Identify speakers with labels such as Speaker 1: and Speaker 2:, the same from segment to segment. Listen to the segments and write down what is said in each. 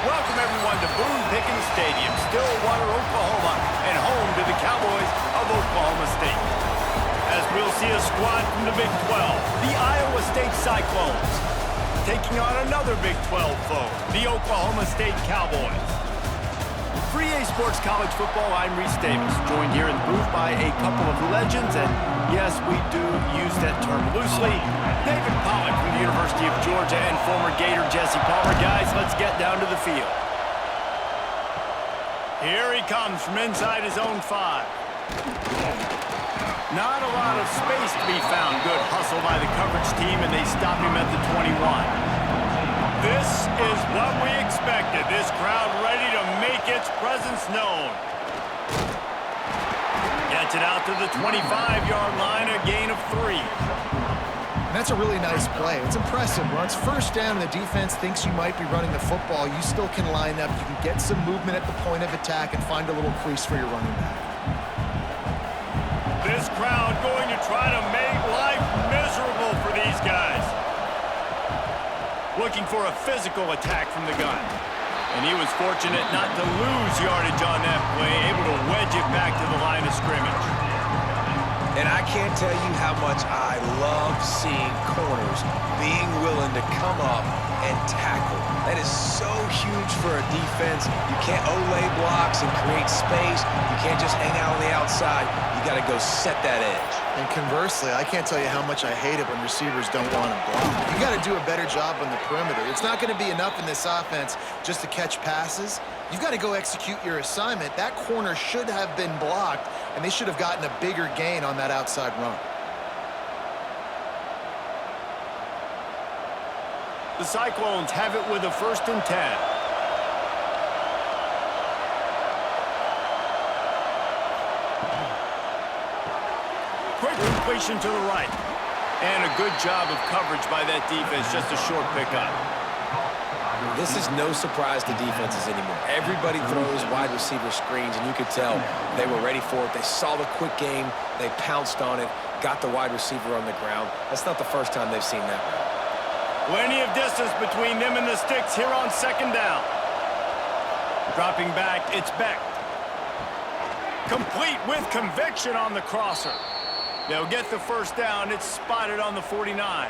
Speaker 1: Welcome everyone to Boone Pickens Stadium, Stillwater, Oklahoma, and home to the Cowboys of Oklahoma State. As we'll see a squad from the Big 12, the Iowa State Cyclones, taking on another Big 12 foe, the Oklahoma State Cowboys. For EA Sports College Football, I'm Reese Davis, joined here in the booth by a couple of legends, and yes, we do use that term loosely. David Pollack from the University of Georgia and former Gator Jesse Palmer. Guys, let's get down to the field. Here he comes from inside his own 5. Not a lot of space to be found. Good hustle by the coverage team, and they stop him at the 21. This is what we expected. This crowd ready to make its presence known. Gets it out to the 25-yard line, a gain of 3.
Speaker 2: That's a really nice play. It's impressive. Once first down and the defense thinks you might be running the football, you still can line up. You can get some movement at the point of attack and find a little crease for your running back.
Speaker 1: This crowd going to try to make life miserable for these guys. Looking for a physical attack from the gun. And he was fortunate not to lose yardage on that play, able to wedge it back to the line of scrimmage.
Speaker 3: And I can't tell you how much I love seeing corners being willing to come up and tackle. That is so huge for a defense. You can't olay blocks and create space. You can't just hang out on the outside. You got to go set that edge.
Speaker 2: And conversely, I can't tell you how much I hate it when receivers don't want to block. You got to do a better job on the perimeter. It's not going to be enough in this offense just to catch passes. You've got to go execute your assignment. That corner should have been blocked, and they should have gotten a bigger gain on that outside run.
Speaker 1: The Cyclones have it with a 1st and 10. Quick completion to the right. And a good job of coverage by that defense, just a short pickup.
Speaker 3: This is no surprise to defenses anymore. Everybody throws wide receiver screens, and you could tell they were ready for it. They saw the quick game. They pounced on it, got the wide receiver on the ground. That's not the first time they've seen that route.
Speaker 1: Plenty of distance between them and the sticks here on 2nd down. Dropping back, it's Beck. Complete with conviction on the crosser. They'll get the 1st down. It's spotted on the 49.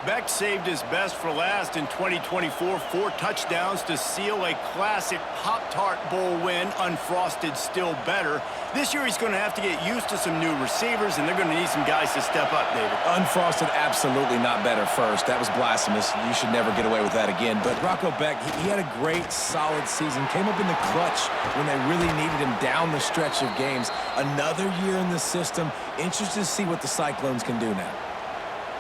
Speaker 1: Beck saved his best for last in 2024. 4 touchdowns to seal a classic Pop-Tart Bowl win. Unfrosted, still better. This year he's going to have to get used to some new receivers, and they're going to need some guys to step up, David.
Speaker 3: Unfrosted, absolutely not better first. That was blasphemous. You should never get away with that again. But Rocco Beck, he had a great, solid season. Came up in the clutch when they really needed him down the stretch of games. Another year in the system. Interested to see what the Cyclones can do now.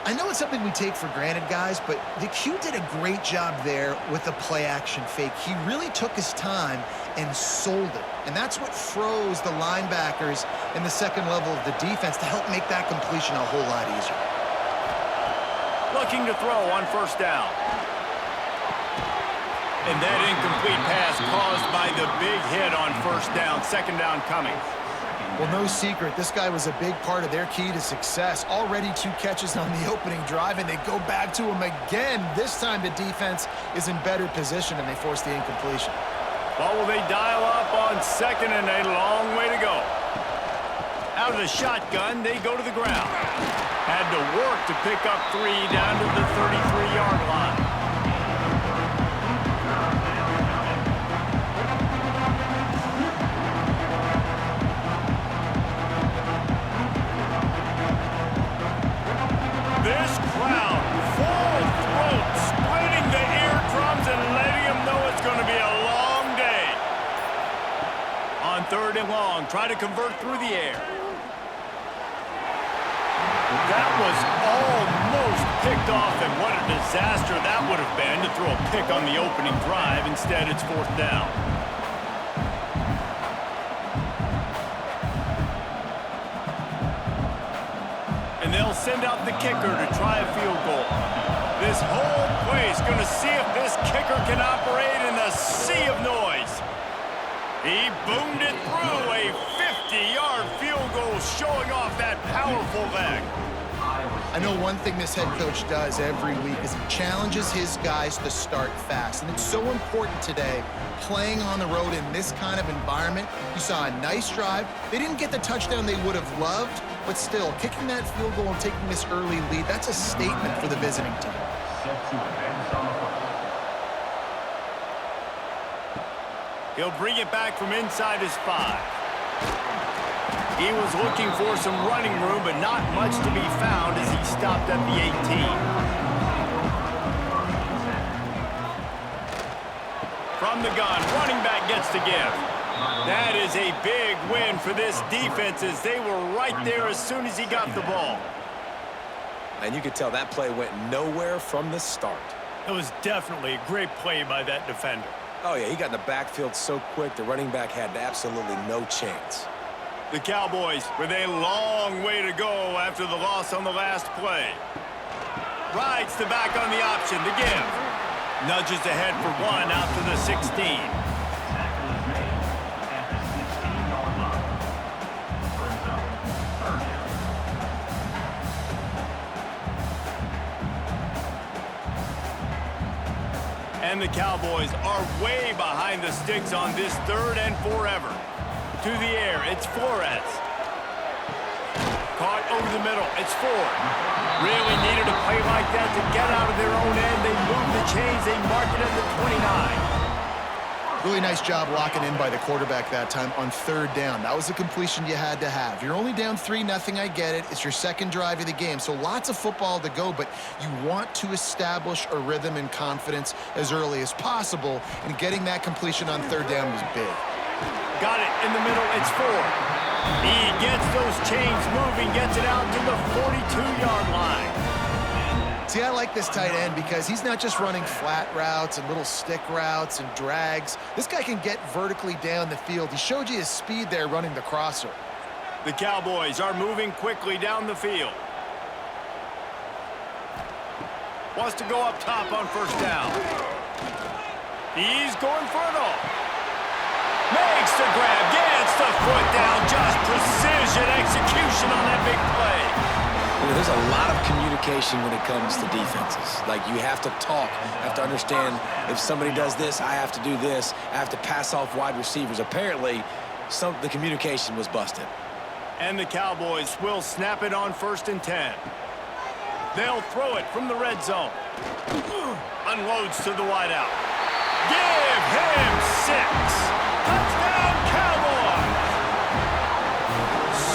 Speaker 2: I know it's something we take for granted, guys, but the Q did a great job there with the play-action fake. He really took his time and sold it. And that's what froze the linebackers in the 2nd level of the defense to help make that completion a whole lot easier.
Speaker 1: Looking to throw on 1st down. And that incomplete pass caused by the big hit on 1st down. 2nd down coming.
Speaker 2: Well, no secret, this guy was a big part of their key to success. Already 2 catches on the opening drive, and they go back to him again. This time the defense is in better position, and they force the incompletion.
Speaker 1: Well, will they dial up on 2nd and a long way to go? Out of the shotgun, they go to the ground. Had to work to pick up 3 down to the 33-yard line. This crowd, full throat, splitting the eardrums and letting them know it's going to be a long day. On 3rd and long, try to convert through the air. That was almost picked off, and what a disaster that would have been to throw a pick on the opening drive. Instead, it's 4th down. And they'll send out the kicker to try a field goal. This whole place going to see if this kicker can operate in the sea of noise. He boomed it through, a 50-yard field goal showing off that powerful leg.
Speaker 2: I know one thing this head coach does every week is he challenges his guys to start fast. And it's so important today, playing on the road in this kind of environment. You saw a nice drive. They didn't get the touchdown they would have loved, but still, kicking that field goal and taking this early lead, that's a statement for the visiting team.
Speaker 1: He'll bring it back from inside his 5. He was looking for some running room, but not much to be found as he stopped at the 18. From the gun, running back gets the gift. That is a big win for this defense as they were right there as soon as he got the ball.
Speaker 3: And you could tell that play went nowhere from the start.
Speaker 1: It was definitely a great play by that defender.
Speaker 3: Oh, yeah, he got in the backfield so quick, the running back had absolutely no chance.
Speaker 1: The Cowboys with a long way to go after the loss on the last play. Rides the back on the option to give. Nudges ahead for 1 out to the 16. And the Cowboys are way behind the sticks on this 3rd and forever. To the air, it's Flores. Caught over the middle, it's Ford. Really needed a play like that to get out of their own end. They move the chains, they mark it at the 29.
Speaker 2: Really nice job locking in by the quarterback that time on 3rd down. That was a completion you had to have. You're only down 3-0, I get it. It's your 2nd drive of the game, so lots of football to go, but you want to establish a rhythm and confidence as early as possible, and getting that completion on 3rd down was big.
Speaker 1: Got it in the middle, it's Ford. He gets those chains moving, gets it out to the 42-yard line.
Speaker 2: See, I like this tight end because he's not just running flat routes and little stick routes and drags. This guy can get vertically down the field. He showed you his speed there running the crosser.
Speaker 1: The Cowboys are moving quickly down the field. Wants to go up top on 1st down. He's going for it all. Makes the grab, gets the foot down, just precision execution on that big play.
Speaker 3: There's a lot of communication when it comes to defenses. Like, you have to talk, you have to understand if somebody does this, I have to do this, I have to pass off wide receivers. Apparently, the communication was busted.
Speaker 1: And the Cowboys will snap it on 1st and 10. They'll throw it from the red zone. Unloads to the wideout. Give him 6. Touchdown, Cowboys!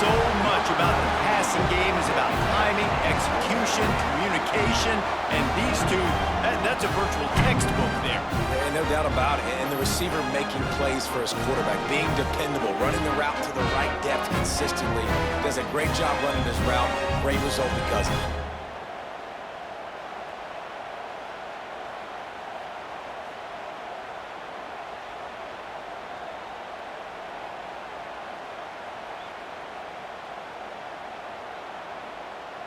Speaker 1: So much about the passing game is about timing, execution, communication, and these two, that's a virtual textbook there.
Speaker 3: And no doubt about it. And the receiver making plays for his quarterback, being dependable, running the route to the right depth consistently. Does a great job running this route. Great result because of it.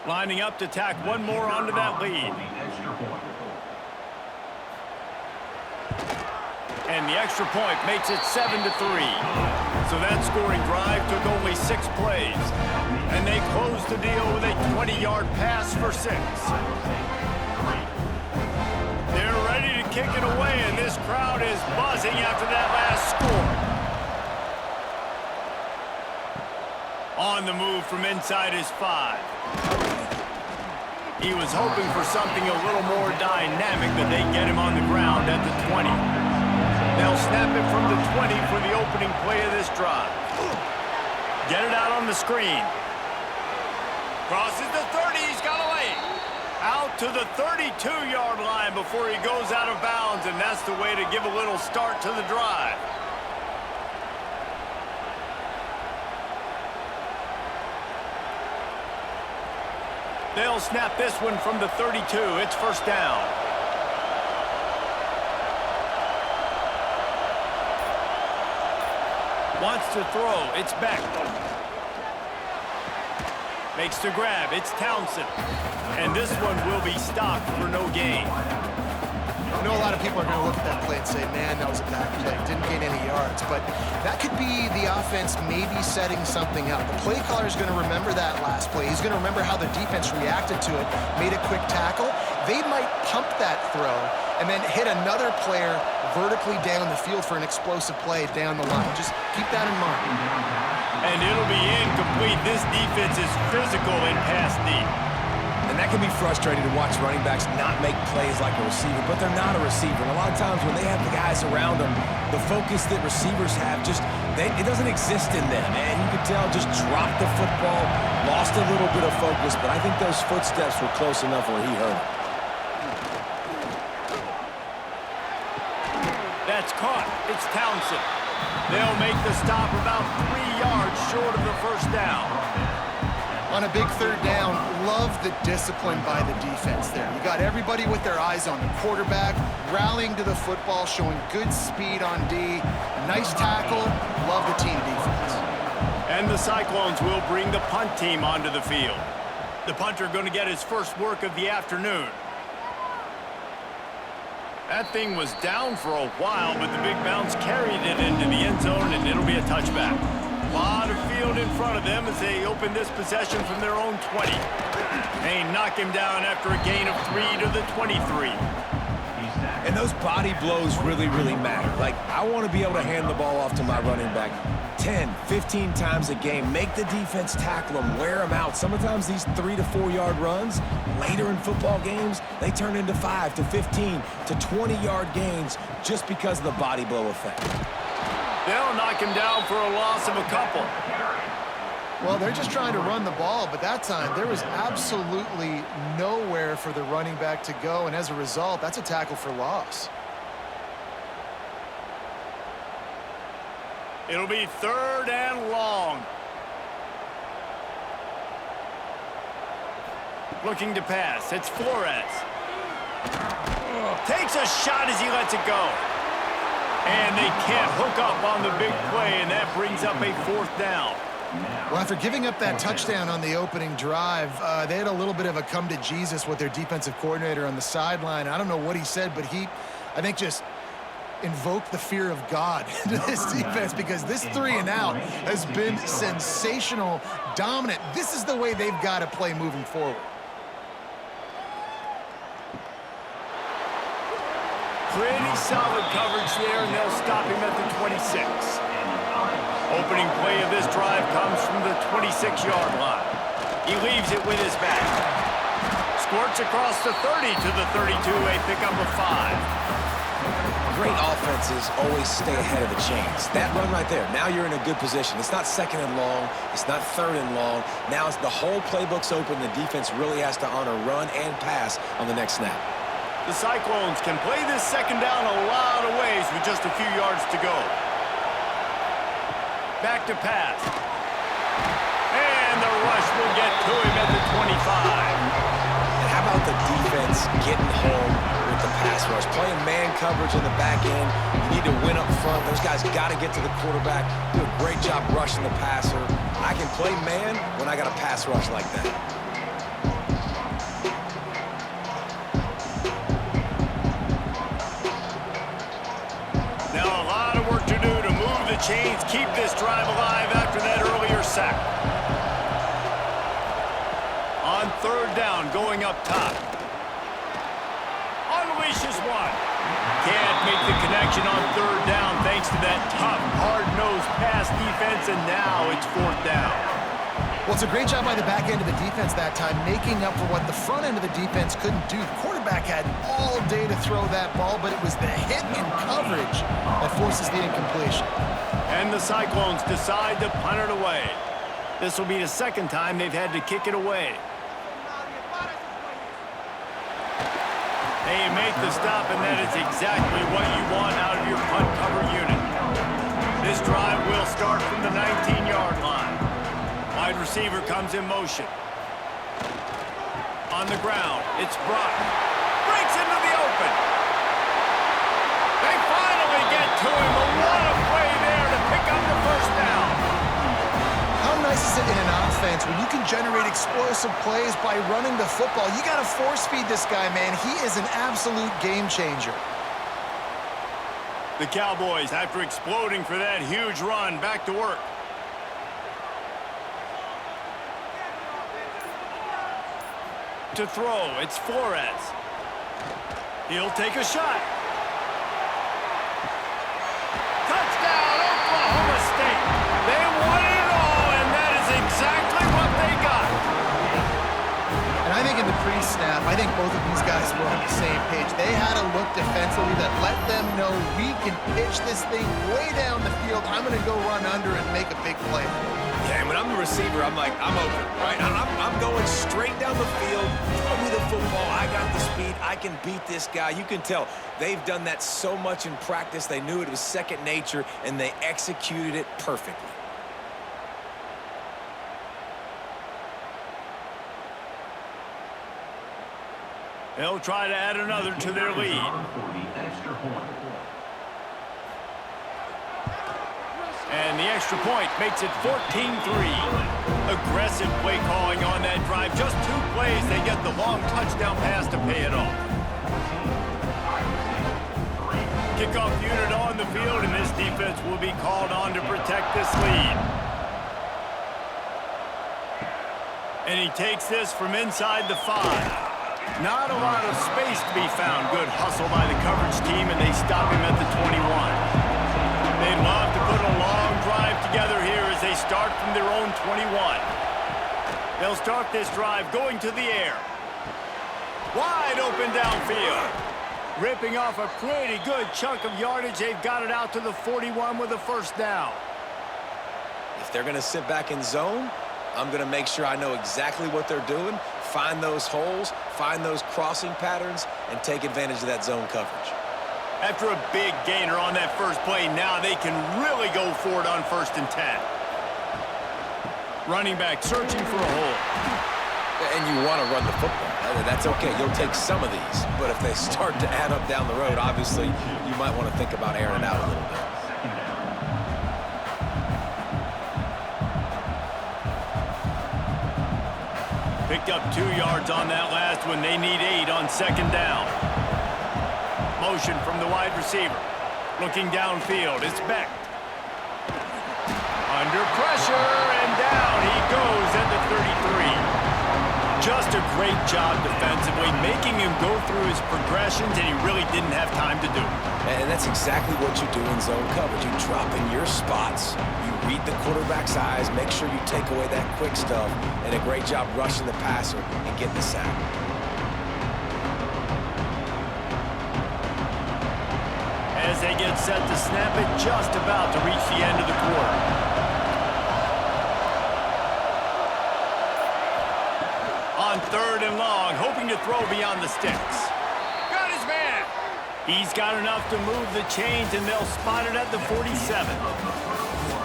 Speaker 1: Lining up to tack one more onto that lead. And the extra point makes it 7-3. So that scoring drive took only 6 plays. And they closed the deal with a 20-yard pass for 6. They're ready to kick it away, and this crowd is buzzing after that last score. On the move from inside his 5. He was hoping for something a little more dynamic, but they get him on the ground at the 20. They'll snap it from the 20 for the opening play of this drive. Get it out on the screen. Crosses the 30, he's got a lane. Out to the 32-yard line before he goes out of bounds, and that's the way to give a little start to the drive. They'll snap this one from the 32. It's 1st down. Wants to throw. It's Beck. Makes the grab. It's Townsend. And this one will be stopped for no gain.
Speaker 2: I know a lot of people are going to look at that play and say, man, that was a bad play. Didn't gain any yards. But that could be the offense maybe setting something up. The play caller is going to remember that last play. He's going to remember how the defense reacted to it, made a quick tackle. They might pump that throw and then hit another player vertically down the field for an explosive play down the line. Just keep that in mind.
Speaker 1: And it'll be incomplete. This defense is physical in pass deep.
Speaker 3: And that can be frustrating to watch running backs not make plays like a receiver, but they're not a receiver. And a lot of times when they have the guys around them, the focus that receivers have it doesn't exist in them. And you can tell just dropped the football, lost a little bit of focus, but I think those footsteps were close enough where he heard it.
Speaker 1: That's caught. It's Townsend. They'll make the stop about 3 yards short of the first down.
Speaker 2: On a big third down, love the discipline by the defense there. You got everybody with their eyes on the quarterback, rallying to the football, showing good speed on D. Nice tackle. Love the team defense.
Speaker 1: And the Cyclones will bring the punt team onto the field. The punter going to get his first work of the afternoon. That thing was down for a while, but the big bounce carried it into the end zone, and it'll be a touchback. A lot of field in front of them as they open this possession from their own 20. They knock him down after a gain of 3 to the 23.
Speaker 3: And those body blows really, really matter. Like, I want to be able to hand the ball off to my running back 10, 15 times a game. Make the defense tackle them, wear them out. Sometimes these 3 to 4 yard runs, later in football games, they turn into 5 to 15 to 20 yard gains just because of the body blow effect.
Speaker 1: They'll knock him down for a loss of a couple.
Speaker 2: Well, they're just trying to run the ball, but that time there was absolutely nowhere for the running back to go, and as a result, that's a tackle for loss.
Speaker 1: It'll be 3rd and long. Looking to pass. It's Flores. Takes a shot as he lets it go. And they can't hook up on the big play, and that brings up a 4th down.
Speaker 2: Well, after giving up that touchdown on the opening drive, they had a little bit of a come to Jesus with their defensive coordinator on the sideline. I don't know what he said, but I think, just invoked the fear of God into this defense, because this 3 and out has been sensational, dominant. This is the way they've got to play moving forward.
Speaker 1: Pretty solid coverage there, and they'll stop him at the 26. Opening play of this drive comes from the 26-yard line. He leaves it with his back. Squirts across the 30 to the 32, a pickup of 5.
Speaker 3: Great offenses always stay ahead of the chains. That run right there, now you're in a good position. It's not 2nd and long. It's not 3rd and long. Now the whole playbook's open. The defense really has to honor run and pass on the next snap.
Speaker 1: The Cyclones can play this 2nd down a lot of ways with just a few yards to go. Back to pass. And the rush will get to him at the 25.
Speaker 3: And how about the defense getting home with the pass rush? Playing man coverage in the back end. You need to win up front. Those guys got to get to the quarterback. Do a great job rushing the passer. I can play man when I got a pass rush like that.
Speaker 1: Chains keep this drive alive after that earlier sack. On 3rd down, going up top. Unleashes one. Can't make the connection on 3rd down thanks to that tough, hard-nosed pass defense, and now it's 4th down.
Speaker 2: Well, it's a great job by the back end of the defense that time, making up for what the front end of the defense couldn't do. The quarterback had all day to throw that ball, but it was the hit and coverage that forces the incompletion.
Speaker 1: And the Cyclones decide to punt it away. This will be the 2nd time they've had to kick it away. They make the stop, and that is exactly what you want out of your punt cover unit. This drive will start from the 19-yard line. Wide receiver comes in motion. On the ground, it's Brock. Breaks into the open. They finally get to him. What a play there to pick up the 1st down.
Speaker 2: How nice is it in an offense offense, when you can generate explosive plays by running the football, you got to force feed this guy, man. He is an absolute game changer.
Speaker 1: The Cowboys, after exploding for that huge run, back to work. To throw, it's Flores. He'll take a shot. Touchdown, Oklahoma State. They won it all, and that is exactly what they got.
Speaker 2: And I think in the pre-snap, I think both of these guys were on the same page. They had a look defensively that let them know we can pitch this thing way down the field. I'm going to go run under and make a big play.
Speaker 3: Yeah, and when I'm the receiver, I'm like, I'm open, right? I'm going straight down the field. Throw me the football. I got the speed. I can beat this guy. You can tell they've done that so much in practice. They knew it was second nature, and they executed it perfectly.
Speaker 1: They'll try to add another to their lead. And the extra point makes it 14-3. Aggressive play calling on that drive. Just 2 plays, they get the long touchdown pass to pay it off. Kickoff unit on the field, and this defense will be called on to protect this lead. And he takes this from inside the 5. Not a lot of space to be found. Good hustle by the coverage team, and they stop him at the 21. They'd love to put a long drive together here as they start from their own 21. They'll start this drive going to the air. Wide open downfield. Ripping off a pretty good chunk of yardage. They've got it out to the 41 with a first down.
Speaker 3: If they're going to sit back in zone, I'm going to make sure I know exactly what they're doing, find those holes, find those crossing patterns, and take advantage of that zone coverage.
Speaker 1: After a big gainer on that first play, now they can really go for it on 1st and 10. Running back searching for a hole.
Speaker 3: And you want to run the football. That's okay. You'll take some of these. But if they start to add up down the road, obviously, you might want to think about airing it out a little bit.
Speaker 1: Picked up 2 yards on that last one. They need 8 on 2nd down. Motion from the wide receiver. Looking downfield, it's Beck. Under pressure, and down he goes at the 33. Just a great job defensively, making him go through his progressions, and he really didn't have time to do it.
Speaker 3: And that's exactly what you do in zone coverage. You drop in your spots, you read the quarterback's eyes, make sure you take away that quick stuff, and a great job rushing the passer and getting the sack.
Speaker 1: As they get set to snap it, just about to reach the end of the quarter. On 3rd and long, hoping to throw beyond the sticks. Got his man. He's got enough to move the chains, and they'll spot it at the 47.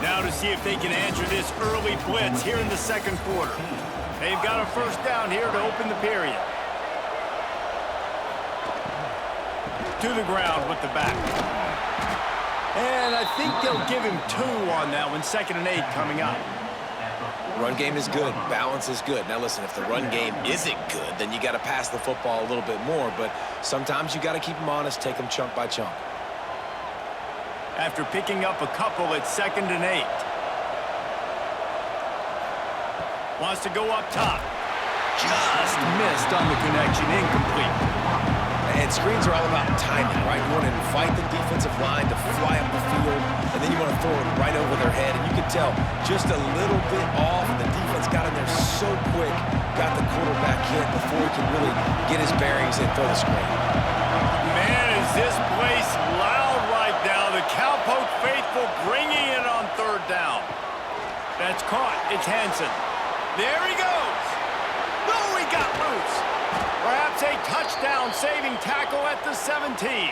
Speaker 1: Now to see if they can answer this early blitz here in the 2nd quarter. They've got a first down here to open the period. To the ground with the back. And I think they'll give him 2 on that one. 2nd and 8 coming up.
Speaker 3: Run game is good. Balance is good. Now, listen, if the run game isn't good, then you got to pass the football a little bit more. But sometimes you got to keep them honest, take them chunk by chunk.
Speaker 1: After picking up a couple, it's 2nd and 8. Wants to go up top. Just missed on the connection. Incomplete.
Speaker 3: And screens are all about timing, right? You want to invite the defensive line to fly up the field, and then you want to throw it right over their head. And you can tell just a little bit off, and the defense got in there so quick, got the quarterback hit before he could really get his bearings and throw the screen.
Speaker 1: Man, is this place loud right now. The Cowpoke faithful bringing it on 3rd down. That's caught. It's Hansen. There he goes. No, he got loose. Perhaps a touchdown-saving tackle at the 17.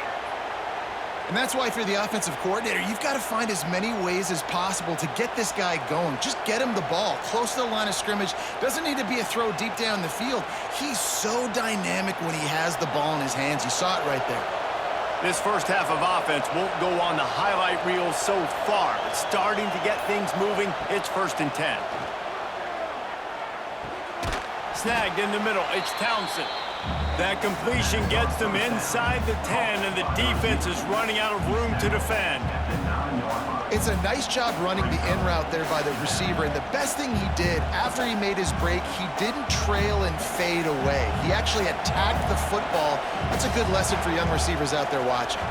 Speaker 2: And that's why, if you're the offensive coordinator, you've got to find as many ways as possible to get this guy going. Just get him the ball close to the line of scrimmage. Doesn't need to be a throw deep down the field. He's so dynamic when he has the ball in his hands. You saw it right there.
Speaker 1: This first half of offense won't go on the highlight reel so far. It's starting to get things moving. It's 1st and 10. Snagged in the middle. It's Townsend. That completion gets them inside the 10, and the defense is running out of room to defend.
Speaker 2: It's a nice job running the in route there by the receiver, and the best thing he did after he made his break, he didn't trail and fade away. He actually attacked the football. That's a good lesson for young receivers out there watching.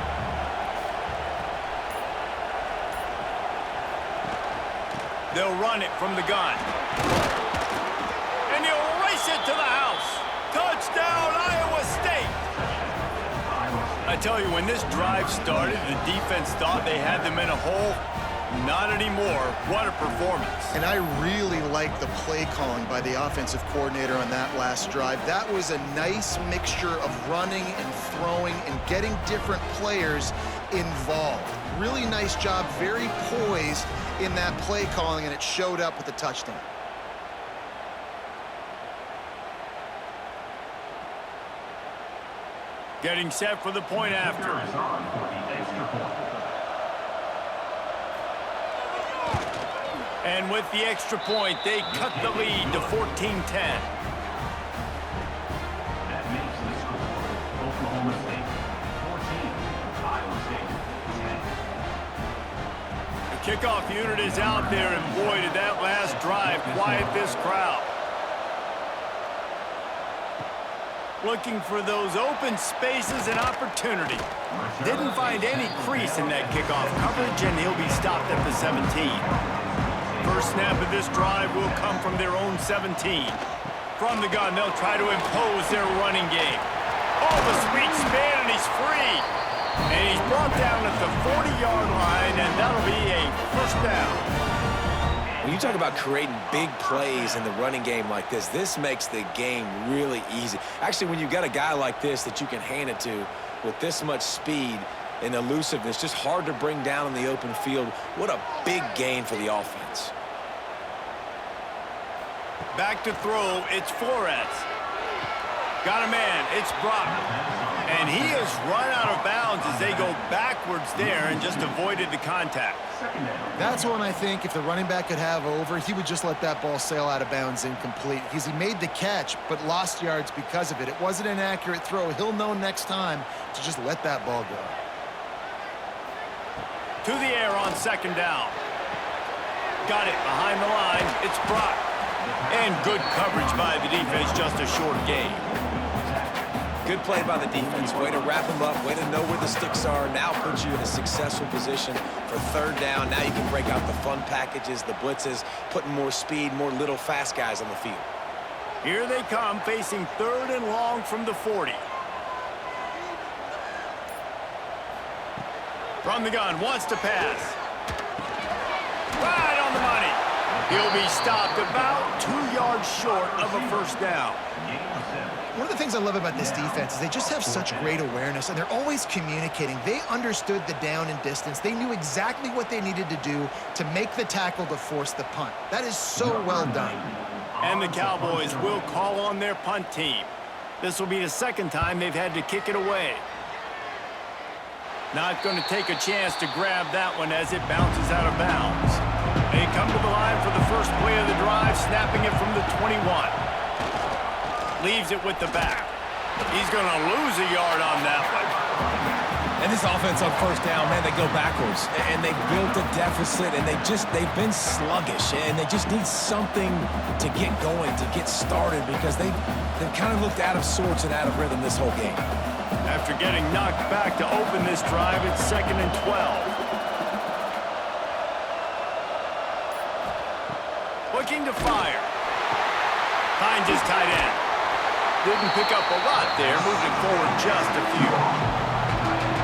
Speaker 1: They'll run it from the gun. And he'll race it to the house. Touchdown, Iowa State! I tell you, when this drive started, the defense thought they had them in a hole. Not anymore. What a performance.
Speaker 2: And I really like the play calling by the offensive coordinator on that last drive. That was a nice mixture of running and throwing and getting different players involved. Really nice job, very poised in that play calling, and it showed up with the touchdown.
Speaker 1: Getting set for the point after. And with the extra point, they cut the lead to 14-10.
Speaker 4: That makes the score Oklahoma State 14, Iowa State 10.
Speaker 1: The kickoff unit is out there, and boy, did that last drive quiet this crowd. Looking for those open spaces and opportunity. Didn't find any crease in that kickoff coverage, and he'll be stopped at the 17. First snap of this drive will come from their own 17. From the gun, they'll try to impose their running game. Oh, the sweet spin, and he's free. And he's brought down at the 40-yard line, and that'll be a first down.
Speaker 3: When you talk about creating big plays in the running game like this makes the game really easy. Actually, when you've got a guy like this that you can hand it to with this much speed and elusiveness, just hard to bring down in the open field, what a big gain for the offense.
Speaker 1: Back to throw, it's Flores. Got a man, it's Brock. And he has run out of bounds as they go backwards there and just avoided the contact.
Speaker 2: That's one I think if the running back could have over, he would just let that ball sail out of bounds incomplete, because he made the catch but lost yards because of it. It wasn't an accurate throw. He'll know next time to just let that ball go.
Speaker 1: To the air on second down. Got it behind the line. It's Brock. And good coverage by the defense, just a short gain.
Speaker 3: Good play by the defense. Way to wrap them up. Way to know where the sticks are. Now puts you in a successful position for third down. Now you can break out the fun packages, the blitzes, putting more speed, more little fast guys on the field.
Speaker 1: Here they come, facing third and long from the 40. From the gun, wants to pass. Right on the money. He'll be stopped about 2 yards short of a first down.
Speaker 2: One of the things I love about this defense is they just have such great awareness, and they're always communicating. They understood the down and distance. They knew exactly what they needed to do to make the tackle to force the punt. That is so well done.
Speaker 1: And the Cowboys will call on their punt team. This will be the second time they've had to kick it away. Not going to take a chance to grab that one as it bounces out of bounds. They come to the line for the first play of the drive, snapping it from the 21. Leaves it with the back. He's going to lose a yard on that one.
Speaker 3: And this offense on first down, man, they go backwards. And they built a deficit, and they've been sluggish. And they just need something to get going, to get started, because they've kind of looked out of sorts and out of rhythm this whole game.
Speaker 1: After getting knocked back to open this drive, it's 2nd and 12. Looking to fire. Finds his tight end. Didn't pick up a lot there, moving forward just a few.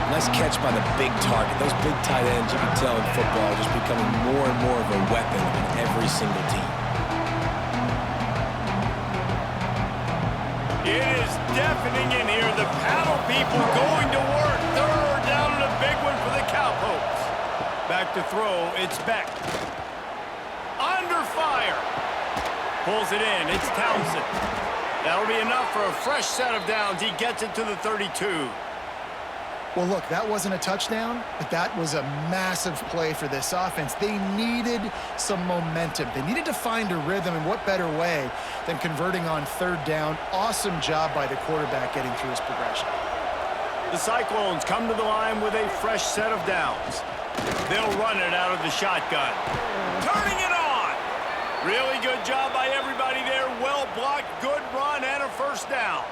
Speaker 3: Nice catch by the big target. Those big tight ends, you can tell in football, are just becoming more and more of a weapon on every single team.
Speaker 1: It is deafening in here. The paddle people going to work. Third down and a big one for the Cowpokes. Back to throw, it's Beck. Under fire. Pulls it in, it's Townsend. That'll be enough for a fresh set of downs. He gets it to the 32.
Speaker 2: Well, look, that wasn't a touchdown, but that was a massive play for this offense. They needed some momentum. They needed to find a rhythm, and what better way than converting on third down. Awesome job by the quarterback getting through his progression.
Speaker 1: The Cyclones come to the line with a fresh set of downs. They'll run it out of the shotgun. Turning it on! Really good job by everybody there. Well blocked, good run, and a first down.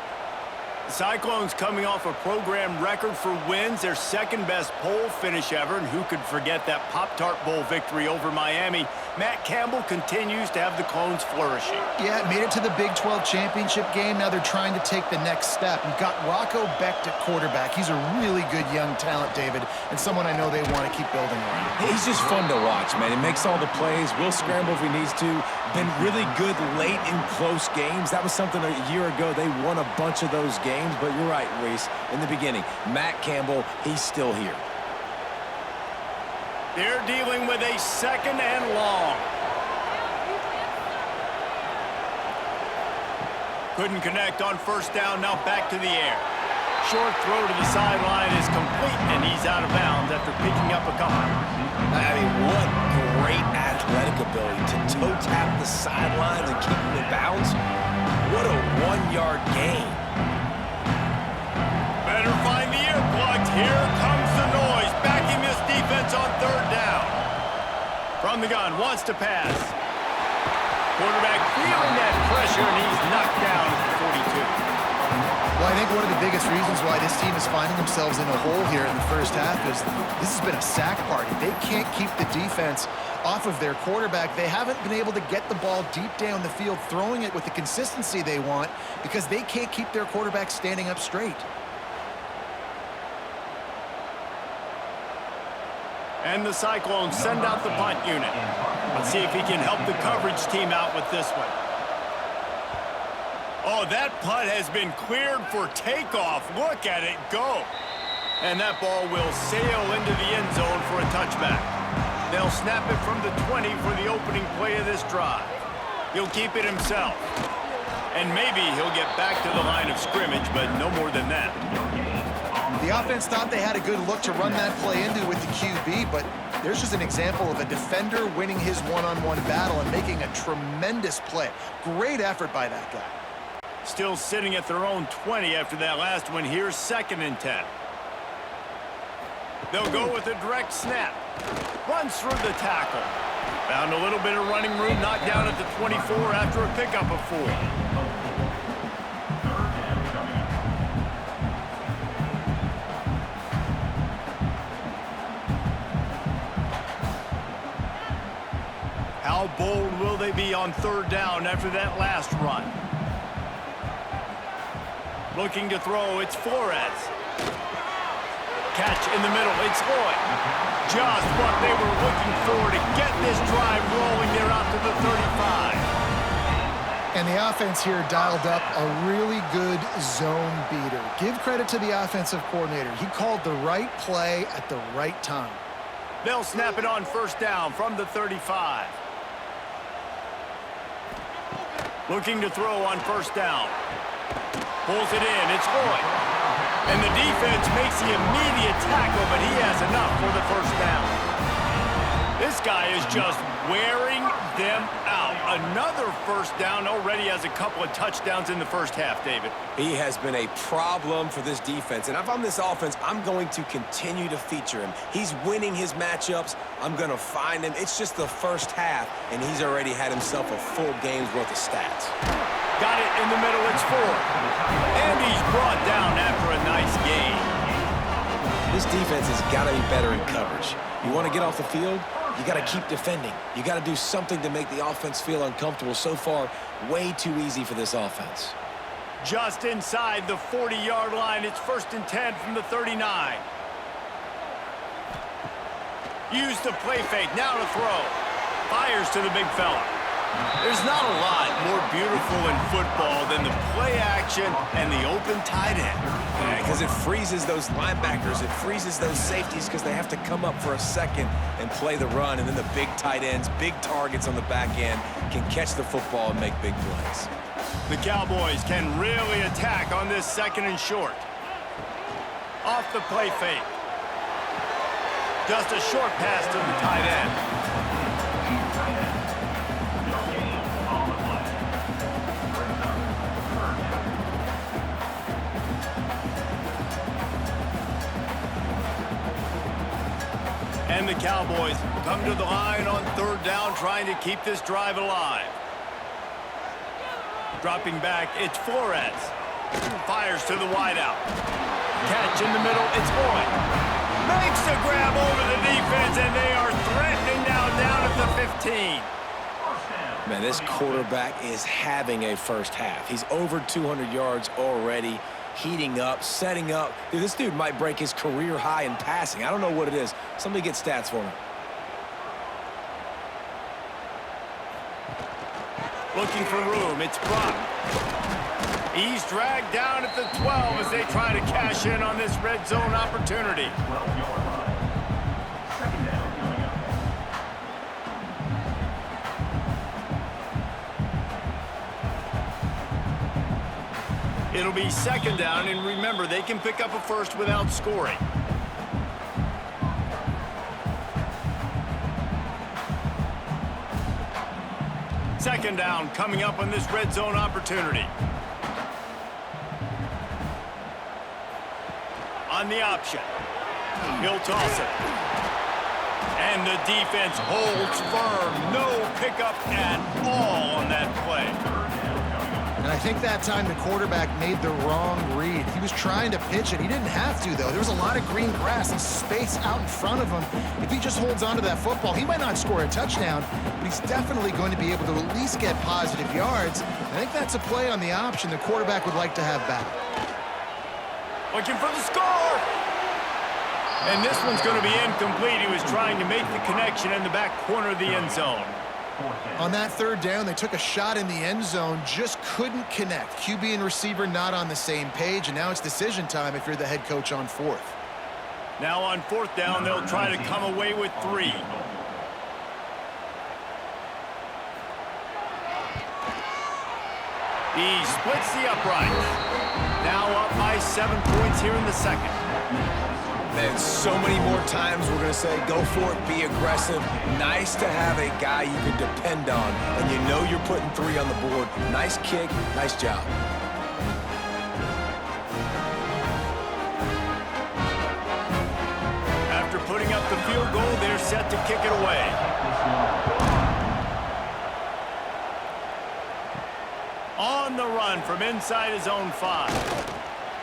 Speaker 1: The Cyclones coming off a program record for wins, their second-best poll finish ever, and who could forget that Pop-Tart Bowl victory over Miami? Matt Campbell continues to have the Clones flourishing.
Speaker 2: Yeah, made it to the Big 12 championship game. Now they're trying to take the next step. You've got Rocco Becht at quarterback. He's a really good young talent, David, and someone I know they want to keep building around.
Speaker 3: He's just fun to watch, man. He makes all the plays, will scramble if he needs to. Been really good late in close games. That was something a year ago. They won a bunch of those games, but you're right, Reese. In the beginning, Matt Campbell, he's still here.
Speaker 1: They're dealing with a second and long. Couldn't connect on first down, now back to the air. Short throw to the sideline is complete, and he's out of bounds after picking up a couple.
Speaker 3: I mean, what great athletic ability to toe tap the sidelines and keep him in bounds. What a one-yard gain.
Speaker 1: Better find the earplugs. Here comes the noise, backing this defense on third down. From the gun, wants to pass. Quarterback feeling that pressure, and he's knocked down at the 42.
Speaker 2: Well, I think one of the biggest reasons why this team is finding themselves in a hole here in the first half is this has been a sack party. They can't keep the defense off of their quarterback. They haven't been able to get the ball deep down the field, throwing it with the consistency they want because they can't keep their quarterback standing up straight.
Speaker 1: And the Cyclones send out the punt unit. Let's see if he can help the coverage team out with this one. Oh, that punt has been cleared for takeoff. Look at it go. And that ball will sail into the end zone for a touchback. They'll snap it from the 20 for the opening play of this drive. He'll keep it himself. And maybe he'll get back to the line of scrimmage, but no more than that.
Speaker 2: The offense thought they had a good look to run that play into with the QB, but there's just an example of a defender winning his one-on-one battle and making a tremendous play. Great effort by that guy.
Speaker 1: Still sitting at their own 20 after that last one. Here's 2nd and 10. They'll go with a direct snap. Runs through the tackle. Found a little bit of running room, knocked down at the 24 after a pickup of 4. How bold will they be on third down after that last run? Looking to throw, it's Flores. Catch in the middle, it's Lloyd. Just what they were looking for to get this drive rolling. They're out to the 35.
Speaker 2: And the offense here dialed up a really good zone beater. Give credit to the offensive coordinator. He called the right play at the right time.
Speaker 1: They'll snap it on first down from the 35. Looking to throw on first down. Pulls it in, it's Lloyd. And the defense makes the immediate tackle, but he has enough for the first down. This guy is just wearing them out. Another first down, already has a couple of touchdowns in the first half, David.
Speaker 3: He has been a problem for this defense. And if I'm this offense, I'm going to continue to feature him. He's winning his matchups. I'm going to find him. It's just the first half, and he's already had himself a full game's worth of stats.
Speaker 1: Got it in the middle, it's Ford. And he's brought down after a nice gain.
Speaker 3: This defense has got to be better in coverage. You want to get off the field? You got to keep defending. You got to do something to make the offense feel uncomfortable. So far, way too easy for this offense.
Speaker 1: Just inside the 40-yard line, it's 1st and 10 from the 39. Use the play fake, now to throw. Fires to the big fella. There's not a lot more beautiful in football than the play action and the open tight end.
Speaker 3: Yeah, because it freezes those linebackers. It freezes those safeties because they have to come up for a second and play the run. And then the big tight ends, big targets on the back end can catch the football and make big plays.
Speaker 1: The Cowboys can really attack on this 2nd and short. Off the play fake. Just a short pass to the tight end.
Speaker 4: No gain on the play. Brings up third down.
Speaker 1: And the Cowboys come to the line on third down, trying to keep this drive alive. Dropping back, it's Flores. Fires to the wideout. Catch in the middle, it's Boyd. Makes the grab over the defense, and they are threatening now down at the 15.
Speaker 3: Man, this quarterback is having a first half. He's over 200 yards already, heating up, setting up. Dude, this dude might break his career high in passing. I don't know what it is. Somebody get stats for him.
Speaker 1: Looking for room, it's Brock. He's dragged down at the 12 as they try to cash in on this red zone opportunity.
Speaker 4: 12-yard line. Second down coming up.
Speaker 1: It'll be second down, and remember, they can pick up a first without scoring. Second down coming up on this red zone opportunity. On the option. He'll toss it. And the defense holds firm. No pickup at all on that play.
Speaker 2: And I think that time the quarterback made the wrong read. He was trying to pitch it. He didn't have to, though. There was a lot of green grass and space out in front of him. If he just holds on to that football, he might not score a touchdown, but he's definitely going to be able to at least get positive yards. I think that's a play on the option the quarterback would like to have back.
Speaker 1: Looking for the score! And this one's going to be incomplete. He was trying to make the connection in the back corner of the end zone.
Speaker 2: On that third down, they took a shot in the end zone, just couldn't connect. QB and receiver not on the same page, and now it's decision time if you're the head coach on fourth.
Speaker 1: Now on fourth down, they'll try to come away with 3. He splits the uprights. Now up by 7 points here in the second.
Speaker 3: Man, so many more times we're going to say, go for it, be aggressive. Nice to have a guy you can depend on, and you know you're putting 3 on the board. Nice kick, nice job.
Speaker 1: After putting up the field goal, they're set to kick it away. On the run from inside his own 5.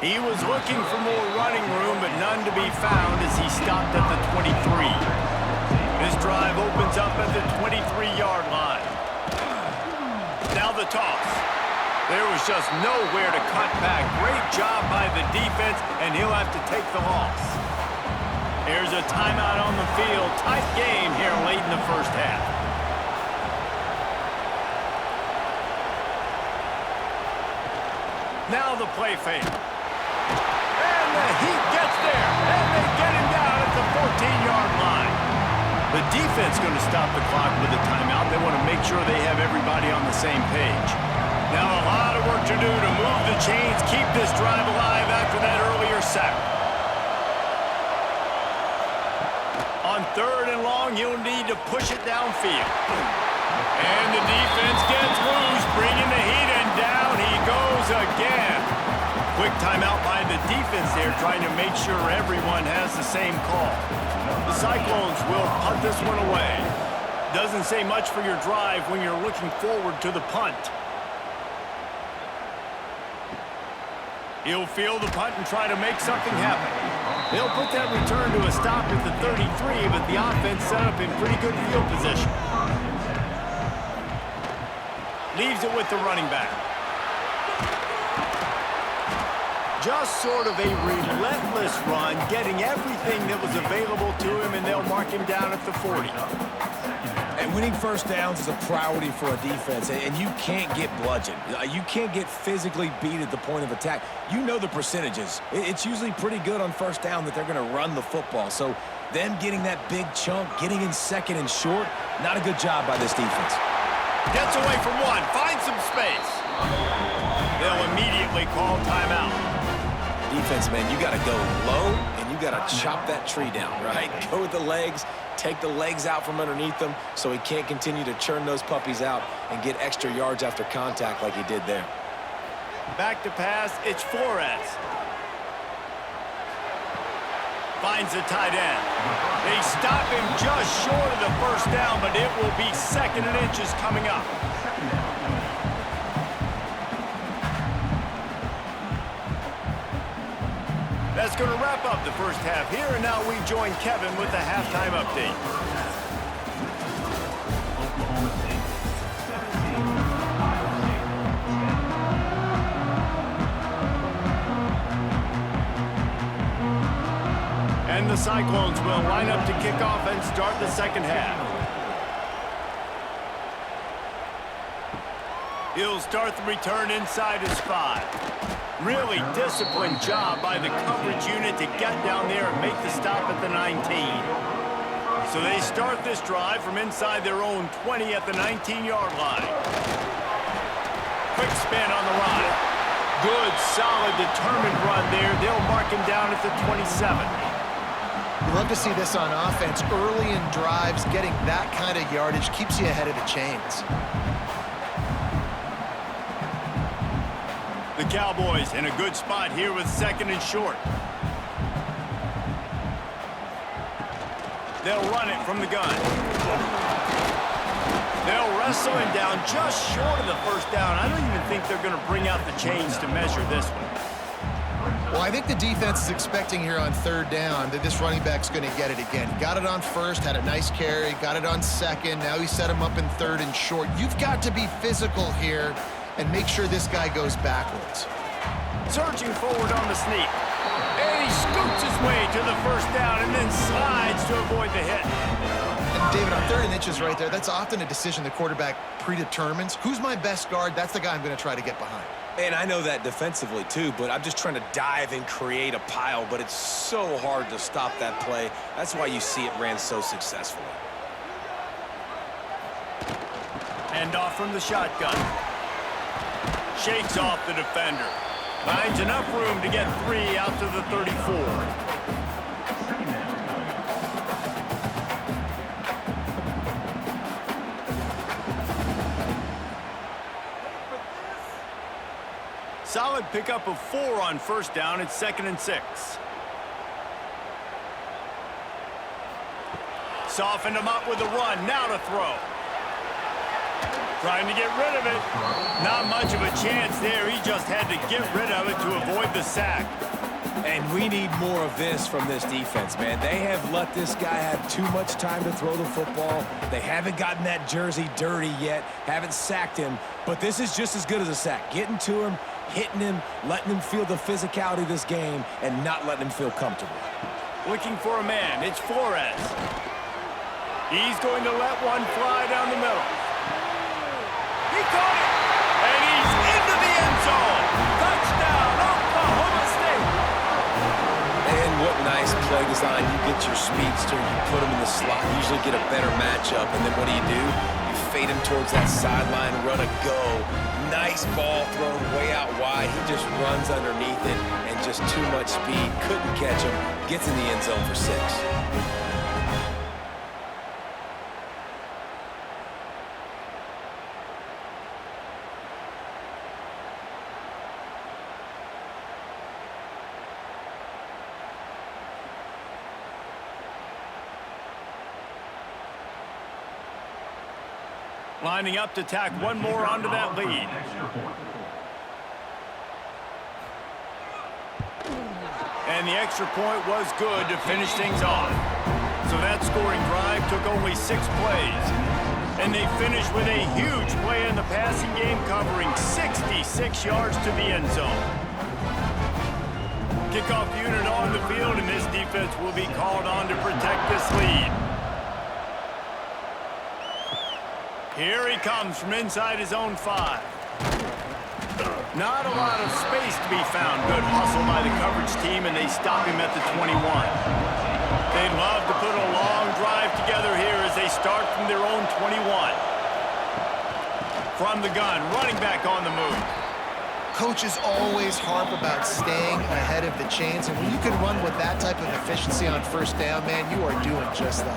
Speaker 1: He was looking for more running room, but none to be found as he stopped at the 23. This drive opens up at the 23-yard line. Now the toss. There was just nowhere to cut back. Great job by the defense, and he'll have to take the loss. Here's a timeout on the field. Tight game here late in the first half. Now the play fake. And the Heat gets there, and they get him down at the 14-yard line. The defense going to stop the clock with a timeout. They want to make sure they have everybody on the same page. Now a lot of work to do to move the chains, keep this drive alive after that earlier sack. On third and long, he'll need to push it downfield. And the defense gets loose, bringing the Heat, and down he goes again. Quick timeout by the defense there, trying to make sure everyone has the same call. The Cyclones will punt this one away. Doesn't say much for your drive when you're looking forward to the punt. He'll field the punt and try to make something happen. They'll put that return to a stop at the 33, but the offense set up in pretty good field position. Leaves it with the running back. Just sort of a relentless run, getting everything that was available to him, and they'll mark him down at the 40.
Speaker 3: And winning first downs is a priority for a defense, and you can't get bludgeoned. You can't get physically beat at the point of attack. You know the percentages. It's usually pretty good on first down that they're going to run the football. So them getting that big chunk, getting in second and short, not a good job by this defense.
Speaker 1: Gets away from one, finds some space. They'll immediately call timeout.
Speaker 3: defense, man, you got to go low and you got to chop that tree down, right? Go with the legs, take the legs out from underneath them so he can't continue to churn those puppies out and get extra yards after contact like he did there.
Speaker 1: Back to pass, it's Flores. Finds the tight end. They stop him just short of the first down, but it will be 2nd and inches coming up. That's going to wrap up the first half here, and now we join Kevin with the halftime update.
Speaker 4: Oklahoma State 17, Iowa State 10.
Speaker 1: And the Cyclones will line up to kick off and start the second half. He'll start the return inside his 5. Really disciplined job by the coverage unit to get down there and make the stop at the 19. So they start this drive from inside their own 20 at the 19-yard line. Quick spin on the run. Good, solid, determined run there. They'll mark him down at the 27.
Speaker 2: You love to see this on offense. Early in drives, getting that kind of yardage keeps you ahead of the chains.
Speaker 1: The Cowboys in a good spot here with 2nd and short. They'll run it from the gun. They'll wrestle him down just short of the first down. I don't even think they're going to bring out the chains to measure this one.
Speaker 2: Well, I think the defense is expecting here on 3rd down that this running back's going to get it again. He got it on 1st, had a nice carry, got it on 2nd. Now he set him up in 3rd and short. You've got to be physical here and make sure this guy goes backwards.
Speaker 1: Surging forward on the sneak. And he scoots his way to the first down and then slides to avoid the hit.
Speaker 2: And David, on 3rd and inches right there, that's often a decision the quarterback predetermines. Who's my best guard? That's the guy I'm going to try to get behind.
Speaker 3: And I know that defensively too, but I'm just trying to dive and create a pile, but it's so hard to stop that play. That's why you see it ran so successfully.
Speaker 1: Hand off from the shotgun. Shakes off the defender. Finds enough room to get 3 out to the 34. Solid pickup of 4 on first down. It's 2nd and 6. Softened him up with a run. Now to throw. Trying to get rid of it. Not much of a chance there. He just had to get rid of it to avoid the sack.
Speaker 3: And we need more of this from this defense, man. They have let this guy have too much time to throw the football. They haven't gotten that jersey dirty yet, haven't sacked him, but this is just as good as a sack. Getting to him, hitting him, letting him feel the physicality of this game, and not letting him feel comfortable.
Speaker 1: Looking for a man. It's Flores. He's going to let one fly down the middle. He caught it, and he's into the end zone. Touchdown, Oklahoma State.
Speaker 3: And what nice play design. You get your speedster, you put him in the slot, usually get a better matchup, and then what do? You fade him towards that sideline, run a go. Nice ball thrown way out wide. He just runs underneath it, and just too much speed. Couldn't catch him. Gets in the end zone for 6.
Speaker 1: Lining up to tack one more onto that lead. And the extra point was good to finish things off. So that scoring drive took only 6 plays. And they finished with a huge play in the passing game, covering 66 yards to the end zone. Kickoff unit on the field, and this defense will be called on to protect this lead. Here he comes from inside his own 5. Not a lot of space to be found. Good hustle by the coverage team, and they stop him at the 21. They'd love to put a long drive together here as they start from their own 21. From the gun, running back on the move.
Speaker 2: Coaches always harp about staying ahead of the chains, and when you can run with that type of efficiency on first down, man, you are doing just that.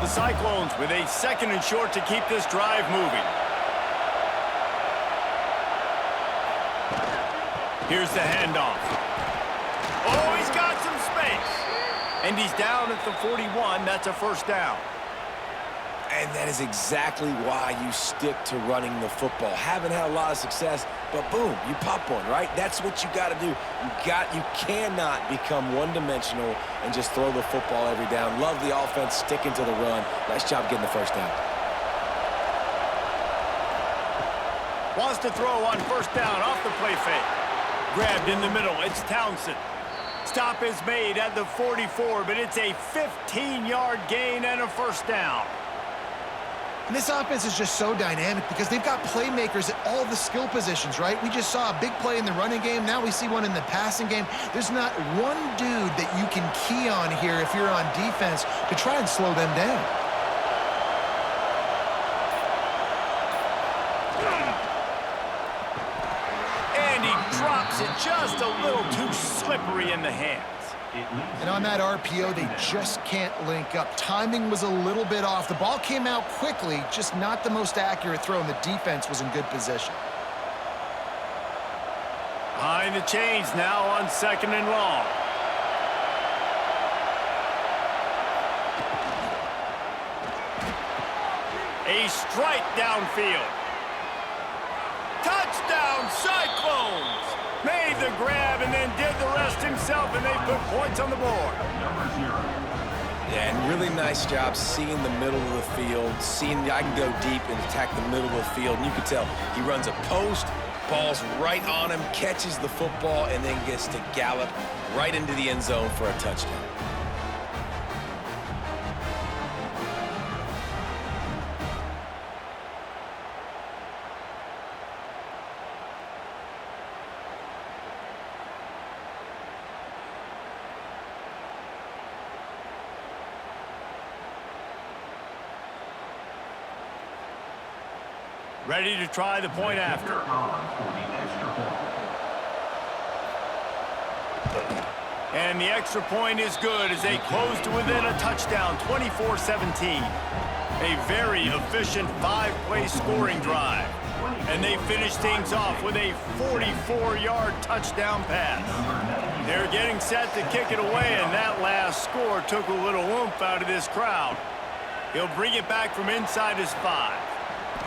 Speaker 1: The Cyclones with a 2nd and short to keep this drive moving. Here's the handoff. Oh, he's got some space. And he's down at the 41. That's a first down.
Speaker 3: And that is exactly why you stick to running the football. Haven't had a lot of success, but boom, you pop one, right? That's what you got to do. You cannot become one-dimensional and just throw the football every down. Love the offense, sticking to the run. Nice job getting the first down.
Speaker 1: Wants to throw on first down off the play fake. Grabbed in the middle. It's Townsend. Stop is made at the 44, but it's a 15-yard gain and a first down.
Speaker 2: And this offense is just so dynamic because they've got playmakers at all the skill positions, right? We just saw a big play in the running game. Now we see one in the passing game. There's not one dude that you can key on here if you're on defense to try and slow them down.
Speaker 1: And he drops it just a little too slippery in the hands.
Speaker 2: And on that RPO, they just can't link up. Timing was a little bit off. The ball came out quickly, just not the most accurate throw, and the defense was in good position.
Speaker 1: Behind the chains now on 2nd and long. A strike downfield. Touchdown, Cyclones! Made the grab and then did the rest himself, and they put points on the board.
Speaker 3: Yeah, and really nice job seeing the middle of the field, seeing I can go deep and attack the middle of the field. And you can tell he runs a post, ball's right on him, catches the football, and then gets to gallop right into the end zone for a touchdown.
Speaker 1: Ready to try the point after. And the extra point is good as they close to within a touchdown, 24-17. A very efficient 5-play scoring drive. And they finish things off with a 44-yard touchdown pass. They're getting set to kick it away, and that last score took a little oomph out of this crowd. He'll bring it back from inside his 5.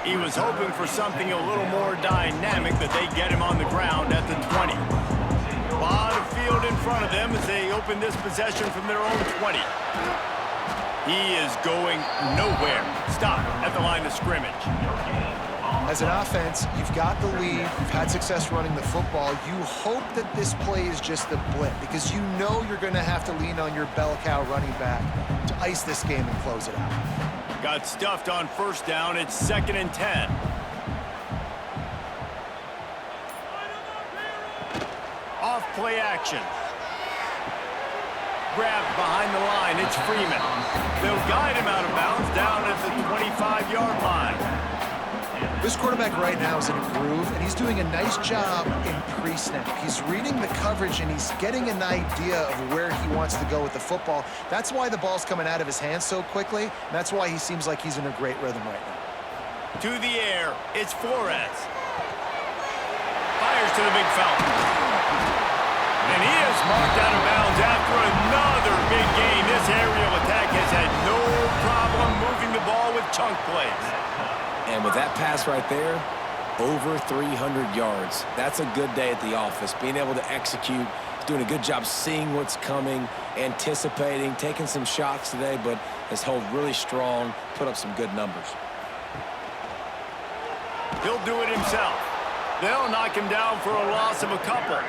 Speaker 1: He was hoping for something a little more dynamic, that they get him on the ground at the 20. A lot of field in front of them as they open this possession from their own 20. He is going nowhere. Stop at the line of scrimmage.
Speaker 2: As an offense, you've got the lead. You've had success running the football. You hope that this play is just a blip because you know you're going to have to lean on your bell cow running back to ice this game and close it out.
Speaker 1: Got stuffed on first down. It's 2nd and 10. Off play action. Grabbed behind the line. It's Freeman. They'll guide him out of bounds down at the 25-yard line.
Speaker 2: This quarterback right now is in a groove, and he's doing a nice job in pre-snap. He's reading the coverage, and he's getting an idea of where he wants to go with the football. That's why the ball's coming out of his hands so quickly, and that's why he seems like he's in a great rhythm right now.
Speaker 1: To the air, it's Flores. Fires to the big fountain. And he is marked out of bounds after another big gain. This aerial attack has had no problem moving the ball with chunk plays.
Speaker 3: And with that pass right there, over 300 yards. That's a good day at the office. Being able to execute, doing a good job seeing what's coming, anticipating, taking some shots today, but has held really strong, put up some good numbers.
Speaker 1: He'll do it himself. They'll knock him down for a loss of a couple.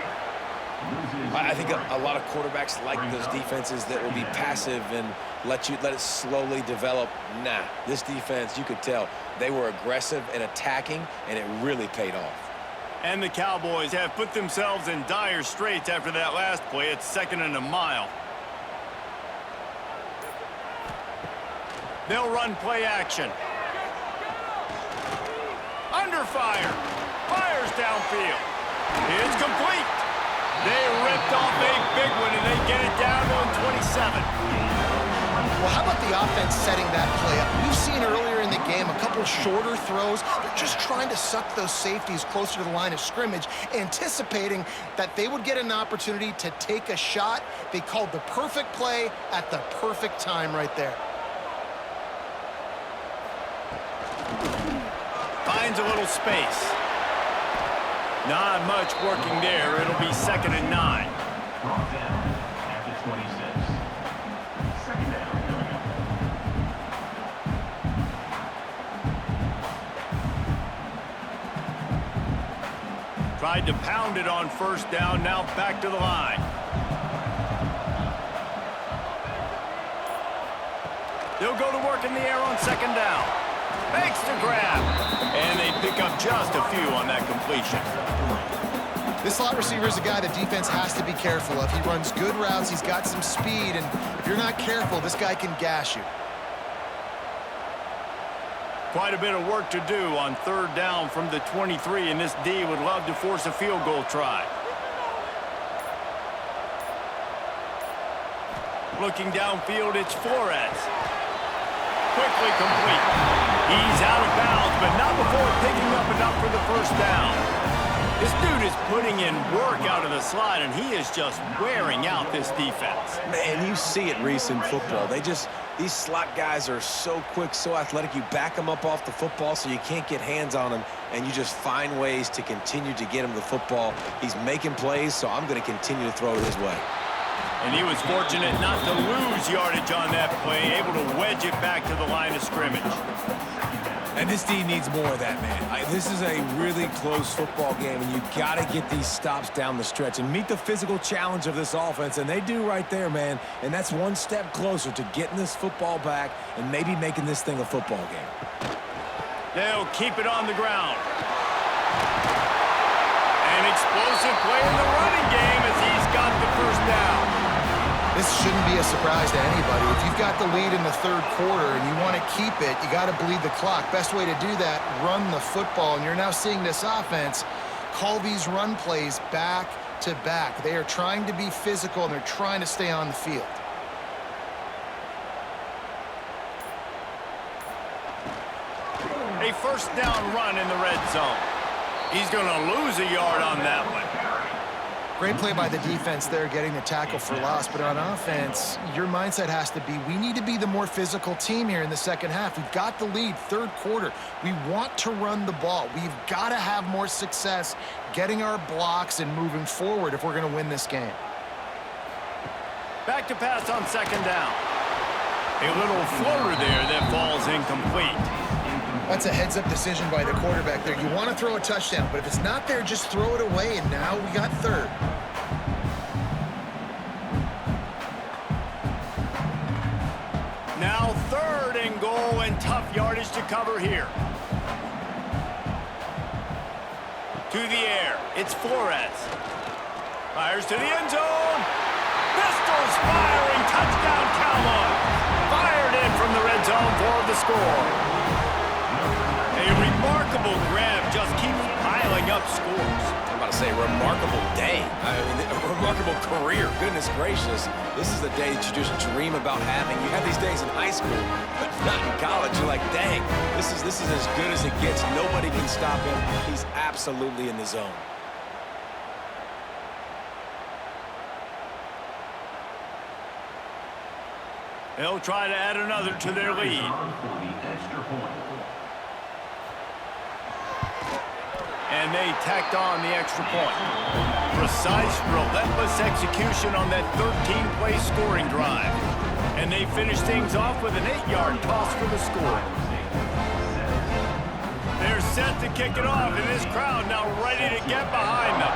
Speaker 3: I think a lot of quarterbacks like those defenses that will be passive and let it slowly develop. Nah, this defense, you could tell, they were aggressive and attacking, and it really paid off.
Speaker 1: And the Cowboys have put themselves in dire straits after that last play. It's 2nd and a mile. They'll run play action. Under fire. Fires downfield. It's complete. They ripped off a big one, and they get it down to 27.
Speaker 2: Well, how about the offense setting that play up? We've seen earlier in the game a couple shorter throws. They're just trying to suck those safeties closer to the line of scrimmage, anticipating that they would get an opportunity to take a shot. They called the perfect play at the perfect time right there.
Speaker 1: Finds a little space. Not much working there. It'll be 2nd and 9.
Speaker 4: Brought down at the 26. Second down.
Speaker 1: Tried to pound it on 1st down. Now back to the line. They'll go to work in the air on 2nd down. Makes the grab. And they pick up just a few on that completion.
Speaker 2: This slot receiver is a guy the defense has to be careful of. He runs good routes. He's got some speed. And if you're not careful, this guy can gash you.
Speaker 1: Quite a bit of work to do on 3rd down from the 23. And this D would love to force a field goal try. Looking downfield, it's Flores. Quickly complete. He's out of bounds, but not before picking up enough for the 1st down. This dude is putting in work out of the slot, and he is just wearing out this defense.
Speaker 3: Man, you see it, Reese, in football. These slot guys are so quick, so athletic. You back them up off the football so you can't get hands on them, and you just find ways to continue to get him the football. He's making plays, so I'm going to continue to throw it his way.
Speaker 1: And he was fortunate not to lose yardage on that play, able to wedge it back to the line of scrimmage.
Speaker 3: And this D needs more of that, man. This is a really close football game, and you got to get these stops down the stretch and meet the physical challenge of this offense, and they do right there, man. And that's one step closer to getting this football back and maybe making this thing a football game.
Speaker 1: They'll keep it on the ground. An explosive play in the running game as he's got the 1st down.
Speaker 2: This shouldn't be a surprise to anybody. If you've got the lead in the 3rd quarter and you want to keep it, you got to bleed the clock. Best way to do that, run the football. And you're now seeing this offense call these run plays back to back. They are trying to be physical, and they're trying to stay on the field.
Speaker 1: A 1st down run in the red zone. He's going to lose a yard on that one.
Speaker 2: Great play by the defense there, getting the tackle for loss. But on offense, your mindset has to be, we need to be the more physical team here in the 2nd half. We've got the lead, 3rd quarter. We want to run the ball. We've got to have more success getting our blocks and moving forward if we're going to win this game.
Speaker 1: Back to pass on 2nd down. A little floater there that falls incomplete.
Speaker 2: That's a heads-up decision by the quarterback there. You want to throw a touchdown, but if it's not there, just throw it away, and now we got 3rd.
Speaker 1: Now 3rd and goal, and tough yardage to cover here. To the air, it's Flores. Fires to the end zone. Pistols firing, touchdown Cowboys. Fired in from the red zone for the score. A remarkable grab just keeps piling up scores.
Speaker 3: I'm about to say, remarkable day. A remarkable career. Goodness gracious. This is the day that you just dream about having. You have these days in high school, but not in college. You're like, dang, this is as good as it gets. Nobody can stop him. He's absolutely in the zone.
Speaker 1: They'll try to add another to their lead.
Speaker 4: For the extra point.
Speaker 1: And they tacked on the extra point. Precise, relentless execution on that 13-play scoring drive. And they finish things off with an 8-yard toss for the score. They're set to kick it off, and this crowd now ready to get behind them.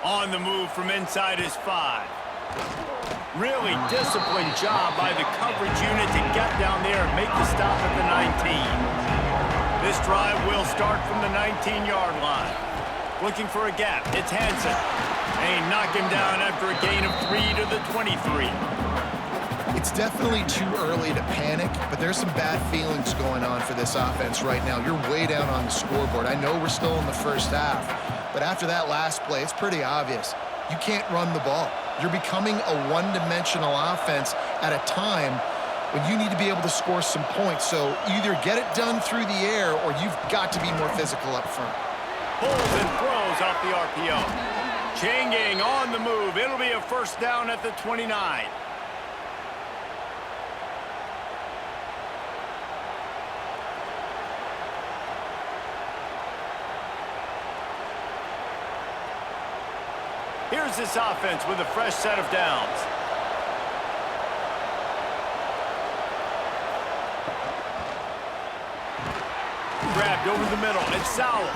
Speaker 1: On the move from inside his 5. Really disciplined job by the coverage unit to get down there and make the stop at the 19. This drive will start from the 19-yard line. Looking for a gap, it's Hansen. They knock him down after a gain of 3 to the 23.
Speaker 2: It's definitely too early to panic, but there's some bad feelings going on for this offense right now. You're way down on the scoreboard. I know we're still in the first half, but after that last play, it's pretty obvious. You can't run the ball. You're becoming a one-dimensional offense at a time when you need to be able to score some points. So either get it done through the air or you've got to be more physical up front.
Speaker 1: Pulls and throws off the RPO. Chain gang on the move. It'll be a first down at the 29. Here's this offense with a fresh set of downs. Grabbed over the middle. It's Sowell.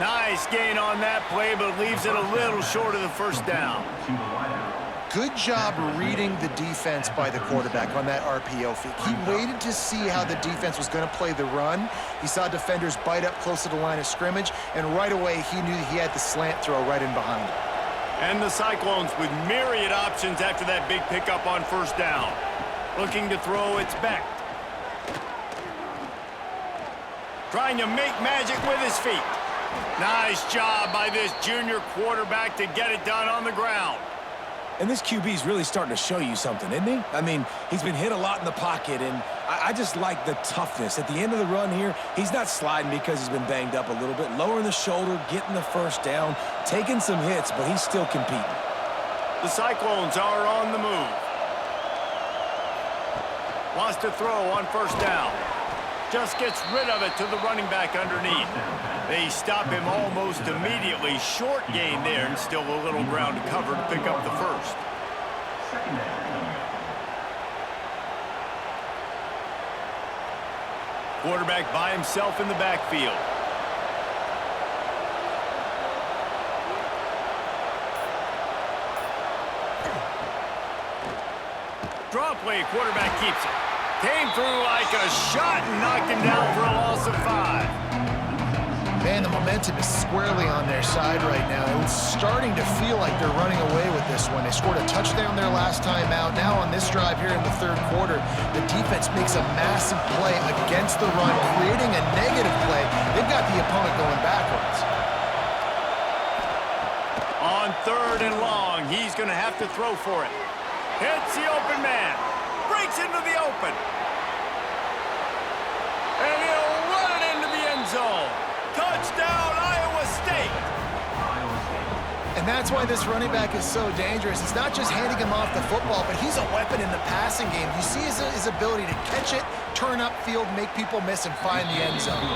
Speaker 1: Nice gain on that play, but leaves it a little short of the first down.
Speaker 2: Good job reading the defense by the quarterback on that RPO feed. He waited to see how the defense was going to play the run. He saw defenders bite up close to the line of scrimmage, and right away he knew he had the slant throw right in behind him.
Speaker 1: And the Cyclones with myriad options after that big pickup on first down. Looking to throw, it's Beck. Trying to make magic with his feet. Nice job by this junior quarterback to get it done on the ground.
Speaker 3: And this QB's really starting to show you something, isn't he? I mean, he's been hit a lot in the pocket, and I just like the toughness. At the end of the run here, he's not sliding because he's been banged up a little bit. Lowering the shoulder, getting the first down, taking some hits, but he's still competing.
Speaker 1: The Cyclones are on the move. Wants to throw on first down. Just gets rid of it to the running back underneath. They stop him almost immediately. Short gain there, and still a little ground to cover to pick up the first. Quarterback by himself in the backfield. Draw play, quarterback keeps it. Came through like a shot and knocked him down for a loss of 5.
Speaker 2: Man, the momentum is squarely on their side right now. It's starting to feel like they're running away with this one. They scored a touchdown their last time out. Now on this drive here in the third quarter, the defense makes a massive play against the run, creating a negative play. They've got the opponent going backwards.
Speaker 1: On third and long, he's going to have to throw for it. Hits the open man. Breaks into the open. And he'll run it into the end zone. Touchdown, Iowa State.
Speaker 2: And that's why this running back is so dangerous. It's not just handing him off the football, but he's a weapon in the passing game. You see his ability to catch it, turn upfield, make people miss, and find the end zone.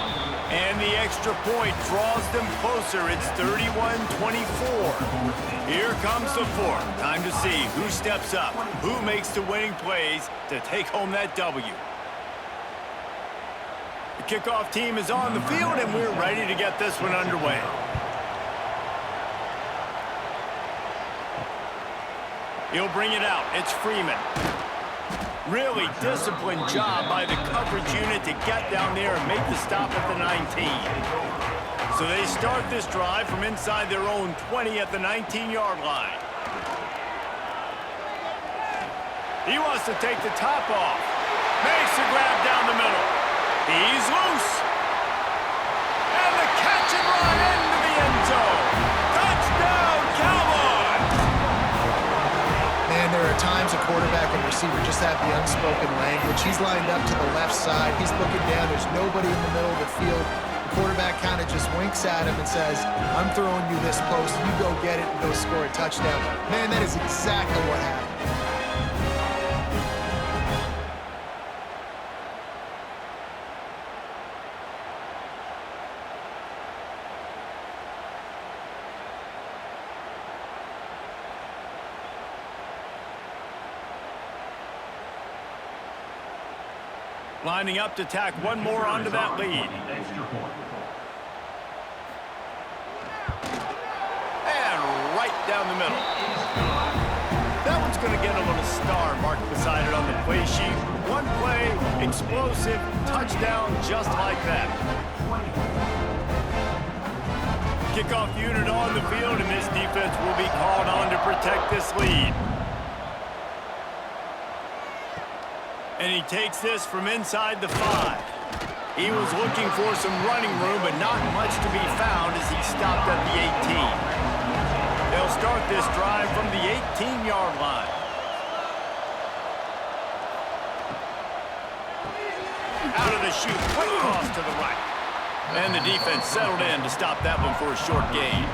Speaker 1: And the extra point draws them closer. It's 31-24. Here comes the fourth. Time to see who steps up, who makes the winning plays to take home that W. The kickoff team is on the field, and we're ready to get this one underway. He'll bring it out. It's Freeman. Really disciplined job by the coverage unit to get down there and make the stop at the 19. So they start this drive from inside their own 20 at the 19-yard line. He wants to take the top off. Makes the grab down the middle. He's loose. And the catch and run into the end zone. Touchdown, Cowboys!
Speaker 2: Man, there are times a quarterback and receiver just have the unspoken language. He's lined up to the left side. He's looking down. There's nobody in the middle of the field. The quarterback kind of just winks at him and says, I'm throwing you this post. You go get it and go score a touchdown. Man, that is exactly what happened.
Speaker 1: Lining up to tack one more onto that lead. And right down the middle. That one's going to get a little star marked beside it on the play sheet. One play, explosive, touchdown, just like that. Kickoff unit on the field, and this defense will be called on to protect this lead. And he takes this from inside the 5. He was looking for some running room, but not much to be found as he stopped at the 18. They'll start this drive from the 18-yard line. Out of the chute, quick cross to the right. And the defense settled in to stop that one for a short gain.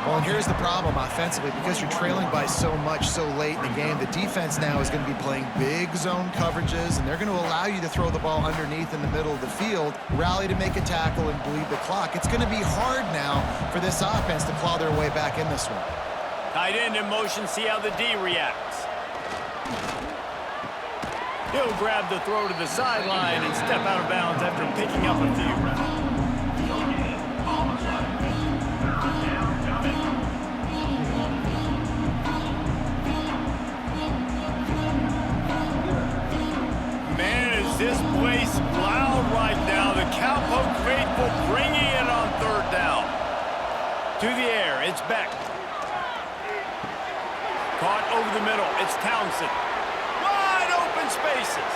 Speaker 2: Well, and here's the problem offensively. Because you're trailing by so much so late in the game, the defense now is going to be playing big zone coverages, and they're going to allow you to throw the ball underneath in the middle of the field, rally to make a tackle, and bleed the clock. It's going to be hard now for this offense to claw their way back in this one.
Speaker 1: Tight end in motion, see how the D reacts. He'll grab the throw to the sideline and step out of bounds after picking up a few. This place loud right now. The Cowpoke faithful bringing it on third down. To the air, it's Beck. Caught over the middle, it's Townsend. Wide open spaces.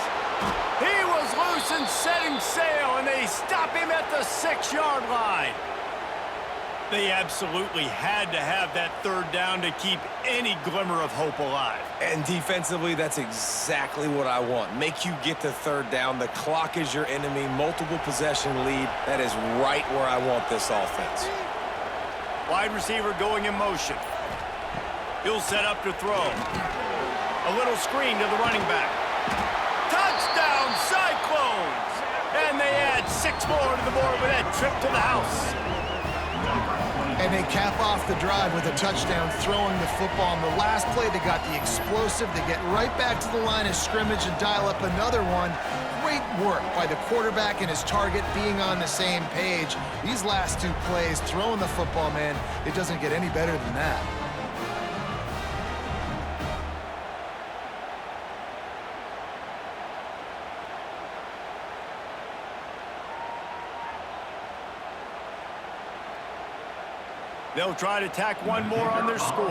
Speaker 1: He was loose and setting sail, and they stop him at the 6-yard line. They absolutely had to have that third down to keep any glimmer of hope alive.
Speaker 3: And defensively, that's exactly what I want. Make you get the third down. The clock is your enemy. Multiple possession lead. That is right where I want this offense.
Speaker 1: Wide receiver going in motion. He'll set up to throw. A little screen to the running back. Touchdown, Cyclones! And they add 6 more to the board with that trip to the house.
Speaker 2: And they cap off the drive with a touchdown, throwing the football. On the last play, they got the explosive. They get right back to the line of scrimmage and dial up another one. Great work by the quarterback and his target being on the same page. These last 2 plays, throwing the football, man, it doesn't get any better than that.
Speaker 1: They'll try to tack one more on their score.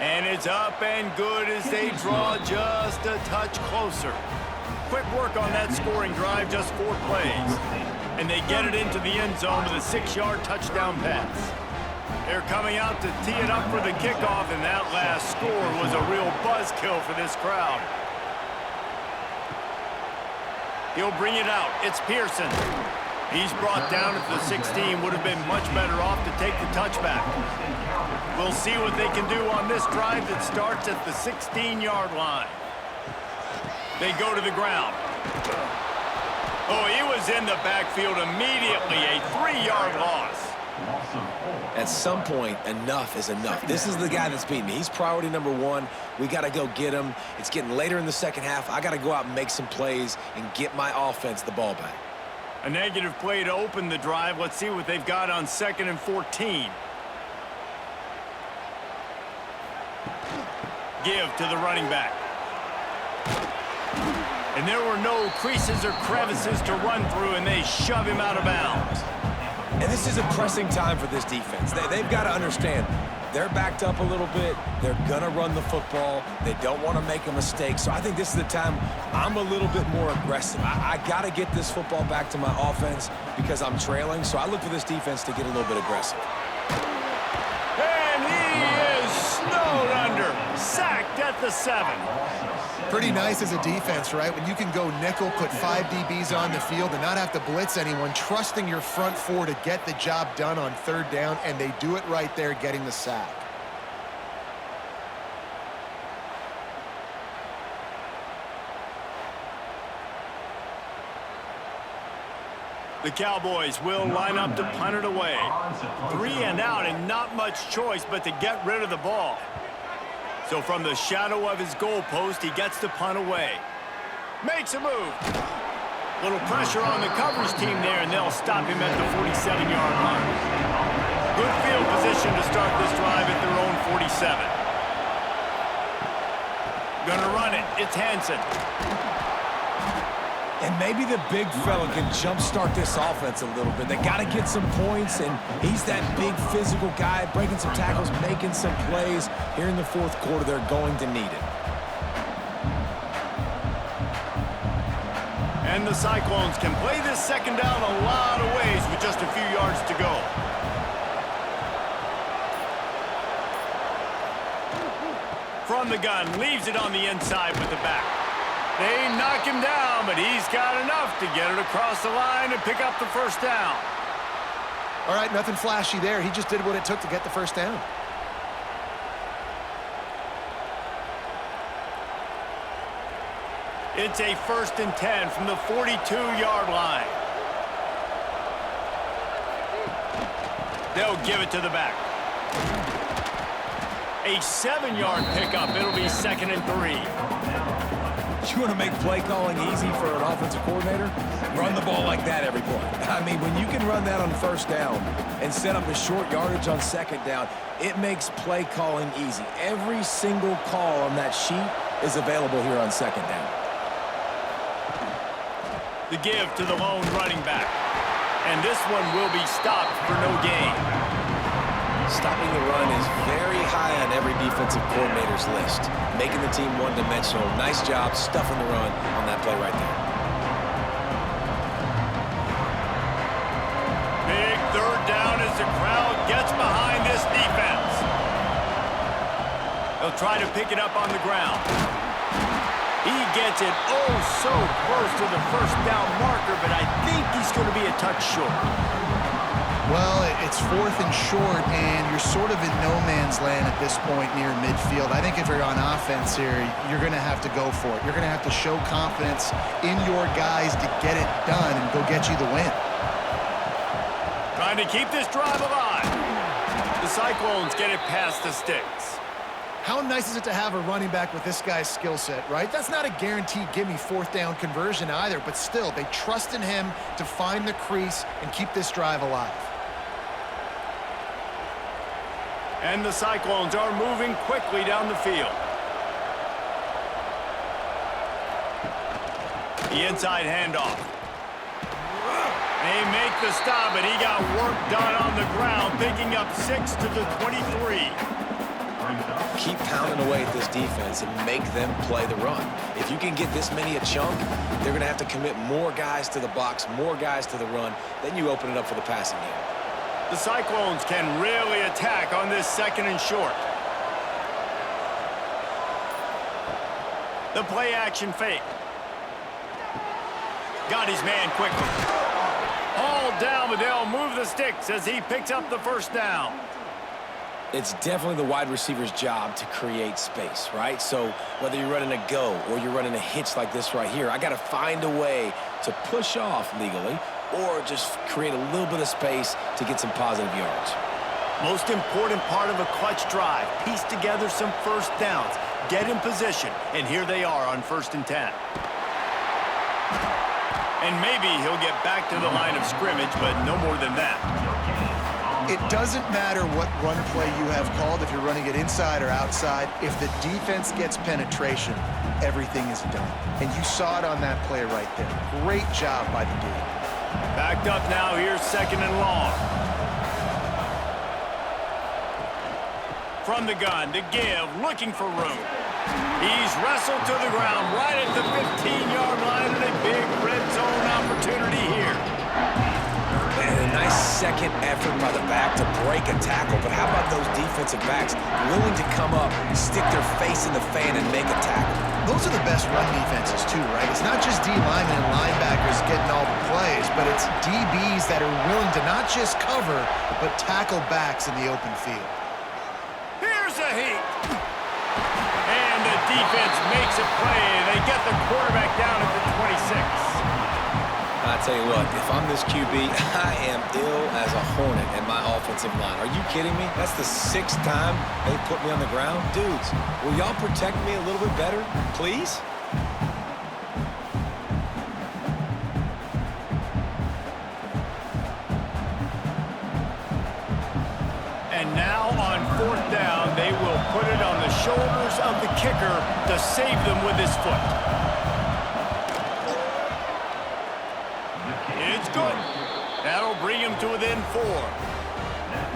Speaker 1: And it's up and good as they draw just a touch closer. Quick work on that scoring drive, just 4 plays. And they get it into the end zone with a 6-yard touchdown pass. They're coming out to tee it up for the kickoff, and that last score was a real buzzkill for this crowd. He'll bring it out. It's Pearson. He's brought down at the 16. Would have been much better off to take the touchback. We'll see what they can do on this drive that starts at the 16-yard line. They go to the ground. Oh, he was in the backfield immediately. A 3-yard loss.
Speaker 3: At some point, enough is enough. This is the guy that's beating me. He's priority number 1. We got to go get him. It's getting later in the second half. I got to go out and make some plays and get my offense the ball back.
Speaker 1: A negative play to open the drive. Let's see what they've got on 2nd and 14. Give to the running back. And there were no creases or crevices to run through, and they shove him out of bounds.
Speaker 3: And this is a pressing time for this defense. They've got to understand, they're backed up a little bit. They're going to run the football. They don't want to make a mistake. So I think this is the time I'm a little bit more aggressive. I got to get this football back to my offense because I'm trailing. So I look for this defense to get a little bit aggressive.
Speaker 1: And he is snowed under. Sacked at the 7.
Speaker 2: Pretty nice as a defense, right? When you can go nickel, put 5 DBs on the field and not have to blitz anyone, trusting your front 4 to get the job done on 3rd down, and they do it right there, getting the sack.
Speaker 1: The Cowboys will line up to punt it away. 3 and out, and not much choice but to get rid of the ball. So from the shadow of his goalpost, he gets the punt away. Makes a move. Little pressure on the coverage team there, and they'll stop him at the 47-yard line. Good field position to start this drive at their own 47. Gonna run it. It's Hansen.
Speaker 3: And maybe the big fella can jumpstart this offense a little bit. They got to get some points, and he's that big physical guy, breaking some tackles, making some plays. Here in the fourth quarter, they're going to need it.
Speaker 1: And the Cyclones can play this second down a lot of ways with just a few yards to go. From the gun, leaves it on the inside with the back. They knock him down, but he's got enough to get it across the line and pick up the first down.
Speaker 2: All right, nothing flashy there. He just did what it took to get the first down.
Speaker 1: It's a 1st and 10 from the 42-yard line. They'll give it to the back. A 7-yard pickup. It'll be 2nd and 3.
Speaker 3: You want to make play calling easy for an offensive coordinator? Run the ball like that every play. I mean, when you can run that on first down and set up a short yardage on second down, it makes play calling easy. Every single call on that sheet is available here on second down.
Speaker 1: The give to the lone running back. And this one will be stopped for no gain.
Speaker 3: Stopping the run is very high on every defensive coordinator's list. Making the team one-dimensional. Nice job stuffing the run on that play right there.
Speaker 1: Big 3rd down as the crowd gets behind this defense. They'll try to pick it up on the ground. He gets it oh so close to the first down marker, but I think he's going to be a touch short.
Speaker 2: Well, it's 4th and short, and you're sort of in no man's land at this point near midfield. I think if you're on offense here, you're going to have to go for it. You're going to have to show confidence in your guys to get it done and go get you the win.
Speaker 1: Trying to keep this drive alive. The Cyclones get it past the sticks.
Speaker 2: How nice is it to have a running back with this guy's skill set, right? That's not a guaranteed gimme 4th down conversion either, but still, they trust in him to find the crease and keep this drive alive.
Speaker 1: And the Cyclones are moving quickly down the field. The inside handoff. They make the stop, but he got work done on the ground, picking up 6 to the 23.
Speaker 3: Keep pounding away at this defense and make them play the run. If you can get this many a chunk, they're going to have to commit more guys to the box, more guys to the run. Then you open it up for the passing game.
Speaker 1: The Cyclones can really attack on this 2nd and short. The play action fake. Got his man quickly. Hauled down, but they'll move the sticks as he picks up the first down.
Speaker 3: It's definitely the wide receiver's job to create space, right? So whether you're running a go or you're running a hitch like this right here, I got to find a way to push off legally or just create a little bit of space to get some positive yards.
Speaker 1: Most important part of a clutch drive, piece together some first downs, get in position, and here they are on 1st and 10. And maybe he'll get back to the line of scrimmage, but no more than that.
Speaker 2: It doesn't matter what run play you have called, if you're running it inside or outside. If the defense gets penetration, everything is done. And you saw it on that play right there. Great job by the D.
Speaker 1: Backed up now, here's 2nd and long. From the gun, to give, looking for room. He's wrestled to the ground right at the 15-yard line, and a big red zone opportunity here.
Speaker 3: And a nice second effort by the back to break a tackle. But how about those defensive backs willing to come up, stick their face in the fan, and make a tackle?
Speaker 2: Those are the best run defenses, too, right? It's not just D linemen and linebackers getting all the plays, but it's DBs that are willing to not just cover, but tackle backs in the open field.
Speaker 1: Here's a heat. And the defense makes a play. They get the quarterback down at the 26.
Speaker 3: I tell you what, if I'm this QB, I am ill as a hornet in my offensive line. Are you kidding me? That's the 6th time they put me on the ground. Dudes, will y'all protect me a little bit better, please?
Speaker 1: And now on 4th down, they will put it on the shoulders of the kicker to save them with his foot. It's good. That'll bring him to within 4.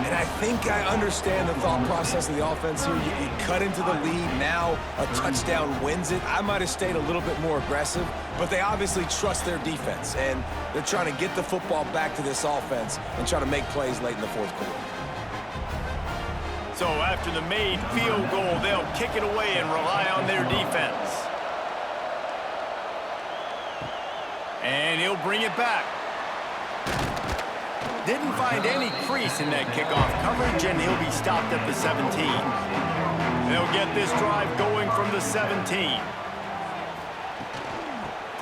Speaker 3: And I think I understand the thought process of the offense here. You cut into the lead. Now a touchdown wins it. I might have stayed a little bit more aggressive, but they obviously trust their defense, and they're trying to get the football back to this offense and try to make plays late in the fourth quarter.
Speaker 1: So after the made field goal, they'll kick it away and rely on their defense. And he'll bring it back. Didn't find any crease in that kickoff coverage, and he'll be stopped at the 17. They'll get this drive going from the 17.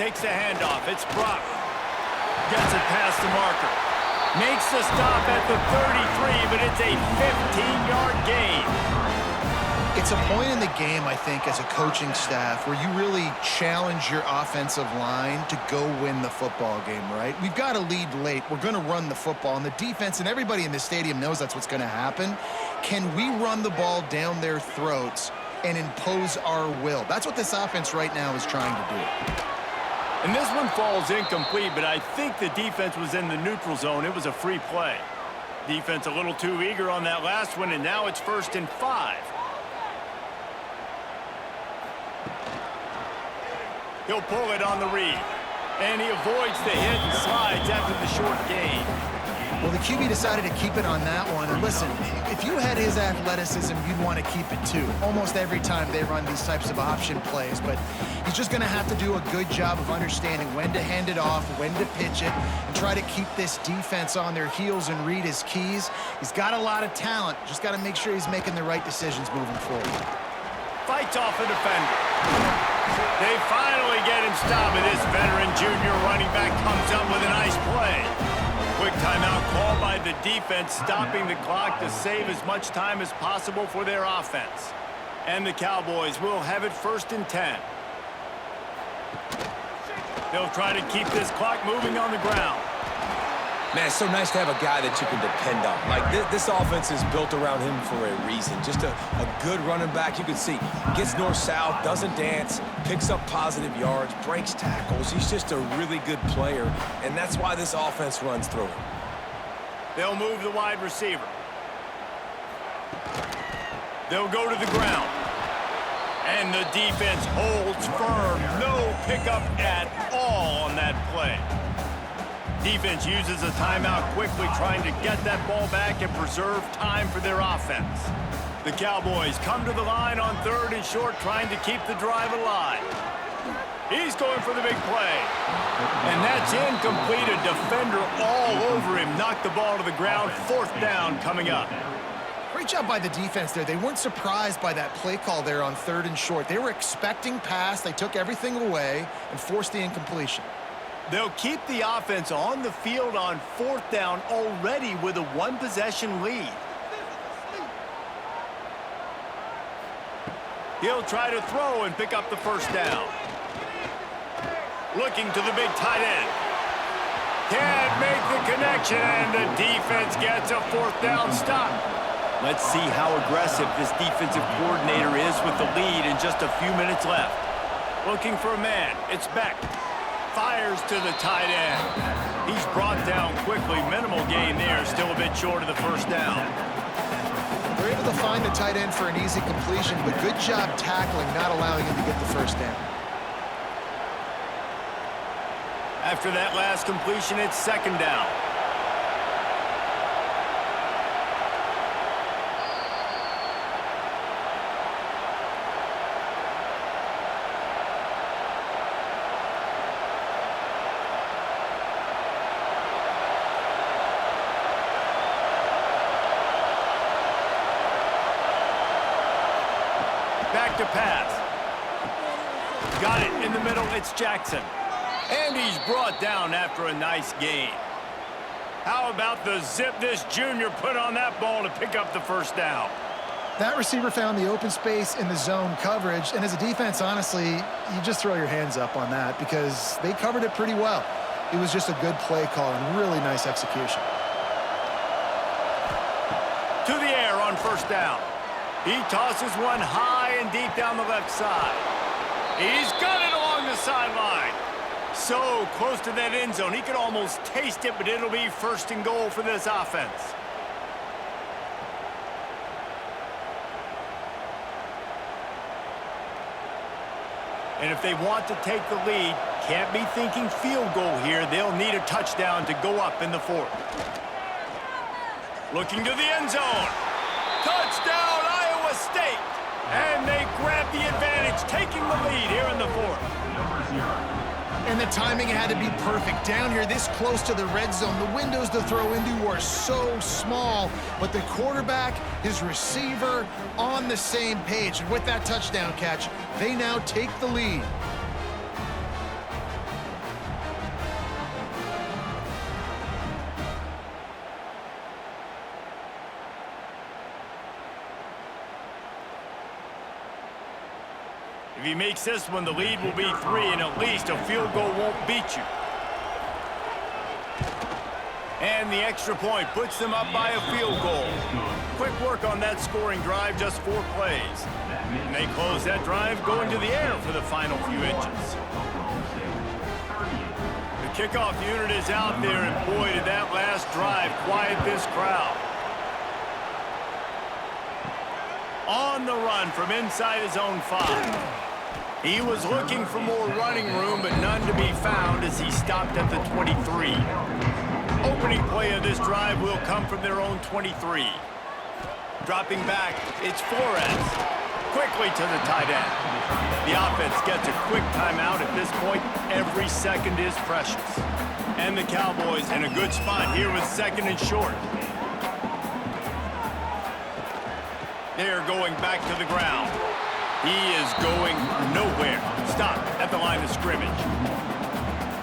Speaker 1: Takes the handoff. It's Brock. Gets it past the marker. Makes the stop at the 33, but it's a 15-yard gain.
Speaker 2: It's a point in the game, I think, as a coaching staff where you really challenge your offensive line to go win the football game, right? We've got to lead late. We're going to run the football, and the defense and everybody in the stadium knows that's what's going to happen. Can we run the ball down their throats and impose our will? That's what this offense right now is trying to do.
Speaker 1: And this one falls incomplete, but I think the defense was in the neutral zone. It was a free play. Defense a little too eager on that last one, and now it's 1st and 5. He'll pull it on the read, and he avoids the hit and slides after the short gain.
Speaker 2: Well, the QB decided to keep it on that one. And listen, if you had his athleticism, you'd want to keep it too. Almost every time they run these types of option plays. But he's just going to have to do a good job of understanding when to hand it off, when to pitch it, and try to keep this defense on their heels and read his keys. He's got a lot of talent. Just got to make sure he's making the right decisions moving forward.
Speaker 1: Fights off a defender. They finally get him stopped, and this veteran junior running back comes up with a nice play. Quick timeout call by the defense, stopping the clock to save as much time as possible for their offense. And the Cowboys will have it 1st and 10. They'll try to keep this clock moving on the ground.
Speaker 3: Man, it's so nice to have a guy that you can depend on. Like, this offense is built around him for a reason. Just a good running back. You can see, gets north-south, doesn't dance, picks up positive yards, breaks tackles. He's just a really good player, and that's why this offense runs through him.
Speaker 1: They'll move the wide receiver. They'll go to the ground. And the defense holds firm. No pickup at all on that play. Defense uses a timeout quickly, trying to get that ball back and preserve time for their offense. The Cowboys come to the line on 3rd and short, trying to keep the drive alive. He's going for the big play. And that's incomplete. A defender all over him. Knocked the ball to the ground. 4th down coming up.
Speaker 2: Great job by the defense there. They weren't surprised by that play call there on 3rd and short. They were expecting pass. They took everything away and forced the incompletion.
Speaker 1: They'll keep the offense on the field on 4th down already with a 1-possession lead. He'll try to throw and pick up the 1st down. Looking to the big tight end. Can't make the connection, and the defense gets a 4th down stop. Let's see how aggressive this defensive coordinator is with the lead and just a few minutes left. Looking for a man. It's Beck. Fires to the tight end. He's brought down quickly. Minimal gain there. Still a bit short of the 1st down.
Speaker 2: They're able to find the tight end for an easy completion, but good job tackling, not allowing him to get the 1st down.
Speaker 1: After that last completion, it's 2nd down. Back to pass. Got it in the middle. It's Jackson. And he's brought down after a nice gain. How about the zip this junior put on that ball to pick up the 1st down?
Speaker 2: That receiver found the open space in the zone coverage, and as a defense, honestly, you just throw your hands up on that because they covered it pretty well. It was just a good play call and really nice execution.
Speaker 1: To the air on 1st down. He tosses one high and deep down the left side. He's got it along the sideline. So close to that end zone. He could almost taste it, but it'll be first and goal for this offense. And if they want to take the lead, can't be thinking field goal here. They'll need a touchdown to go up in the fourth. Looking to the end zone. Touchdown, Iowa State! And they grab the advantage, taking the lead here in the fourth.
Speaker 2: And the timing had to be perfect. Down here, this close to the red zone, the windows to throw into are so small, but the quarterback, his receiver, on the same page. And with that touchdown catch, they now take the lead.
Speaker 1: If he makes this one, the lead will be 3, and at least a field goal won't beat you. And the extra point puts them up by a field goal. Quick work on that scoring drive, just 4 plays. And they close that drive going to the air for the final few inches. The kickoff unit is out there, and boy, did that last drive quiet this crowd. On the run from inside his own 5. He was looking for more running room, but none to be found as he stopped at the 23. Opening play of this drive will come from their own 23. Dropping back, it's Flores. Quickly to the tight end. The offense gets a quick timeout. At this point, every second is precious. And the Cowboys in a good spot here with 2nd and short. They're going back to the ground. He is going nowhere. Stop at the line of scrimmage.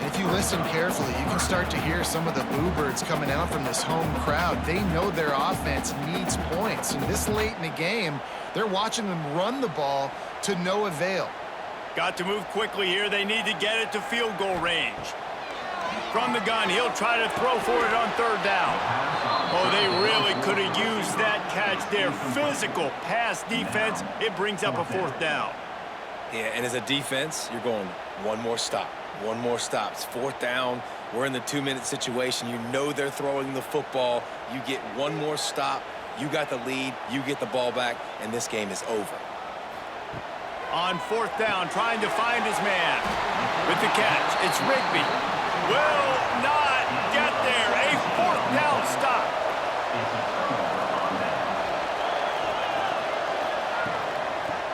Speaker 2: If you listen carefully, you can start to hear some of the boo birds coming out from this home crowd. They know their offense needs points. And this late in the game, they're watching them run the ball to no avail.
Speaker 1: Got to move quickly here. They need to get it to field goal range. From the gun, he'll try to throw for it on 3rd down. Oh, they really could have used that catch there. Physical pass defense. It brings up a 4th down.
Speaker 3: Yeah, and as a defense, you're going one more stop. One more stop. It's 4th down. We're in the 2-minute situation. You know they're throwing the football. You get one more stop. You got the lead. You get the ball back, and this game is over.
Speaker 1: On 4th down, trying to find his man. With the catch, it's Rigby. Will not get there. A 4th down stop.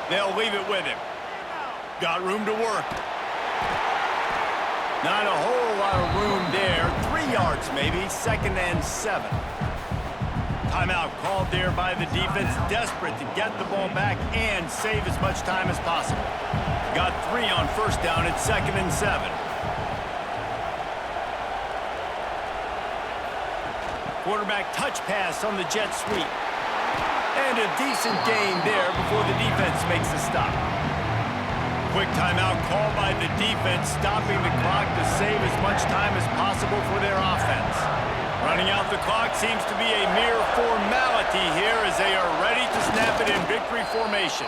Speaker 1: They'll leave it with him. Got room to work. Not a whole lot of room there. 3 yards maybe. 2nd and 7. Timeout called there by the defense. Desperate to get the ball back and save as much time as possible. Got 3 on 1st down. It's 2nd and 7. Quarterback touch pass on the jet sweep. And a decent gain there before the defense makes a stop. Quick timeout called by the defense, stopping the clock to save as much time as possible for their offense. Running out the clock seems to be a mere formality here as they are ready to snap it in victory formation.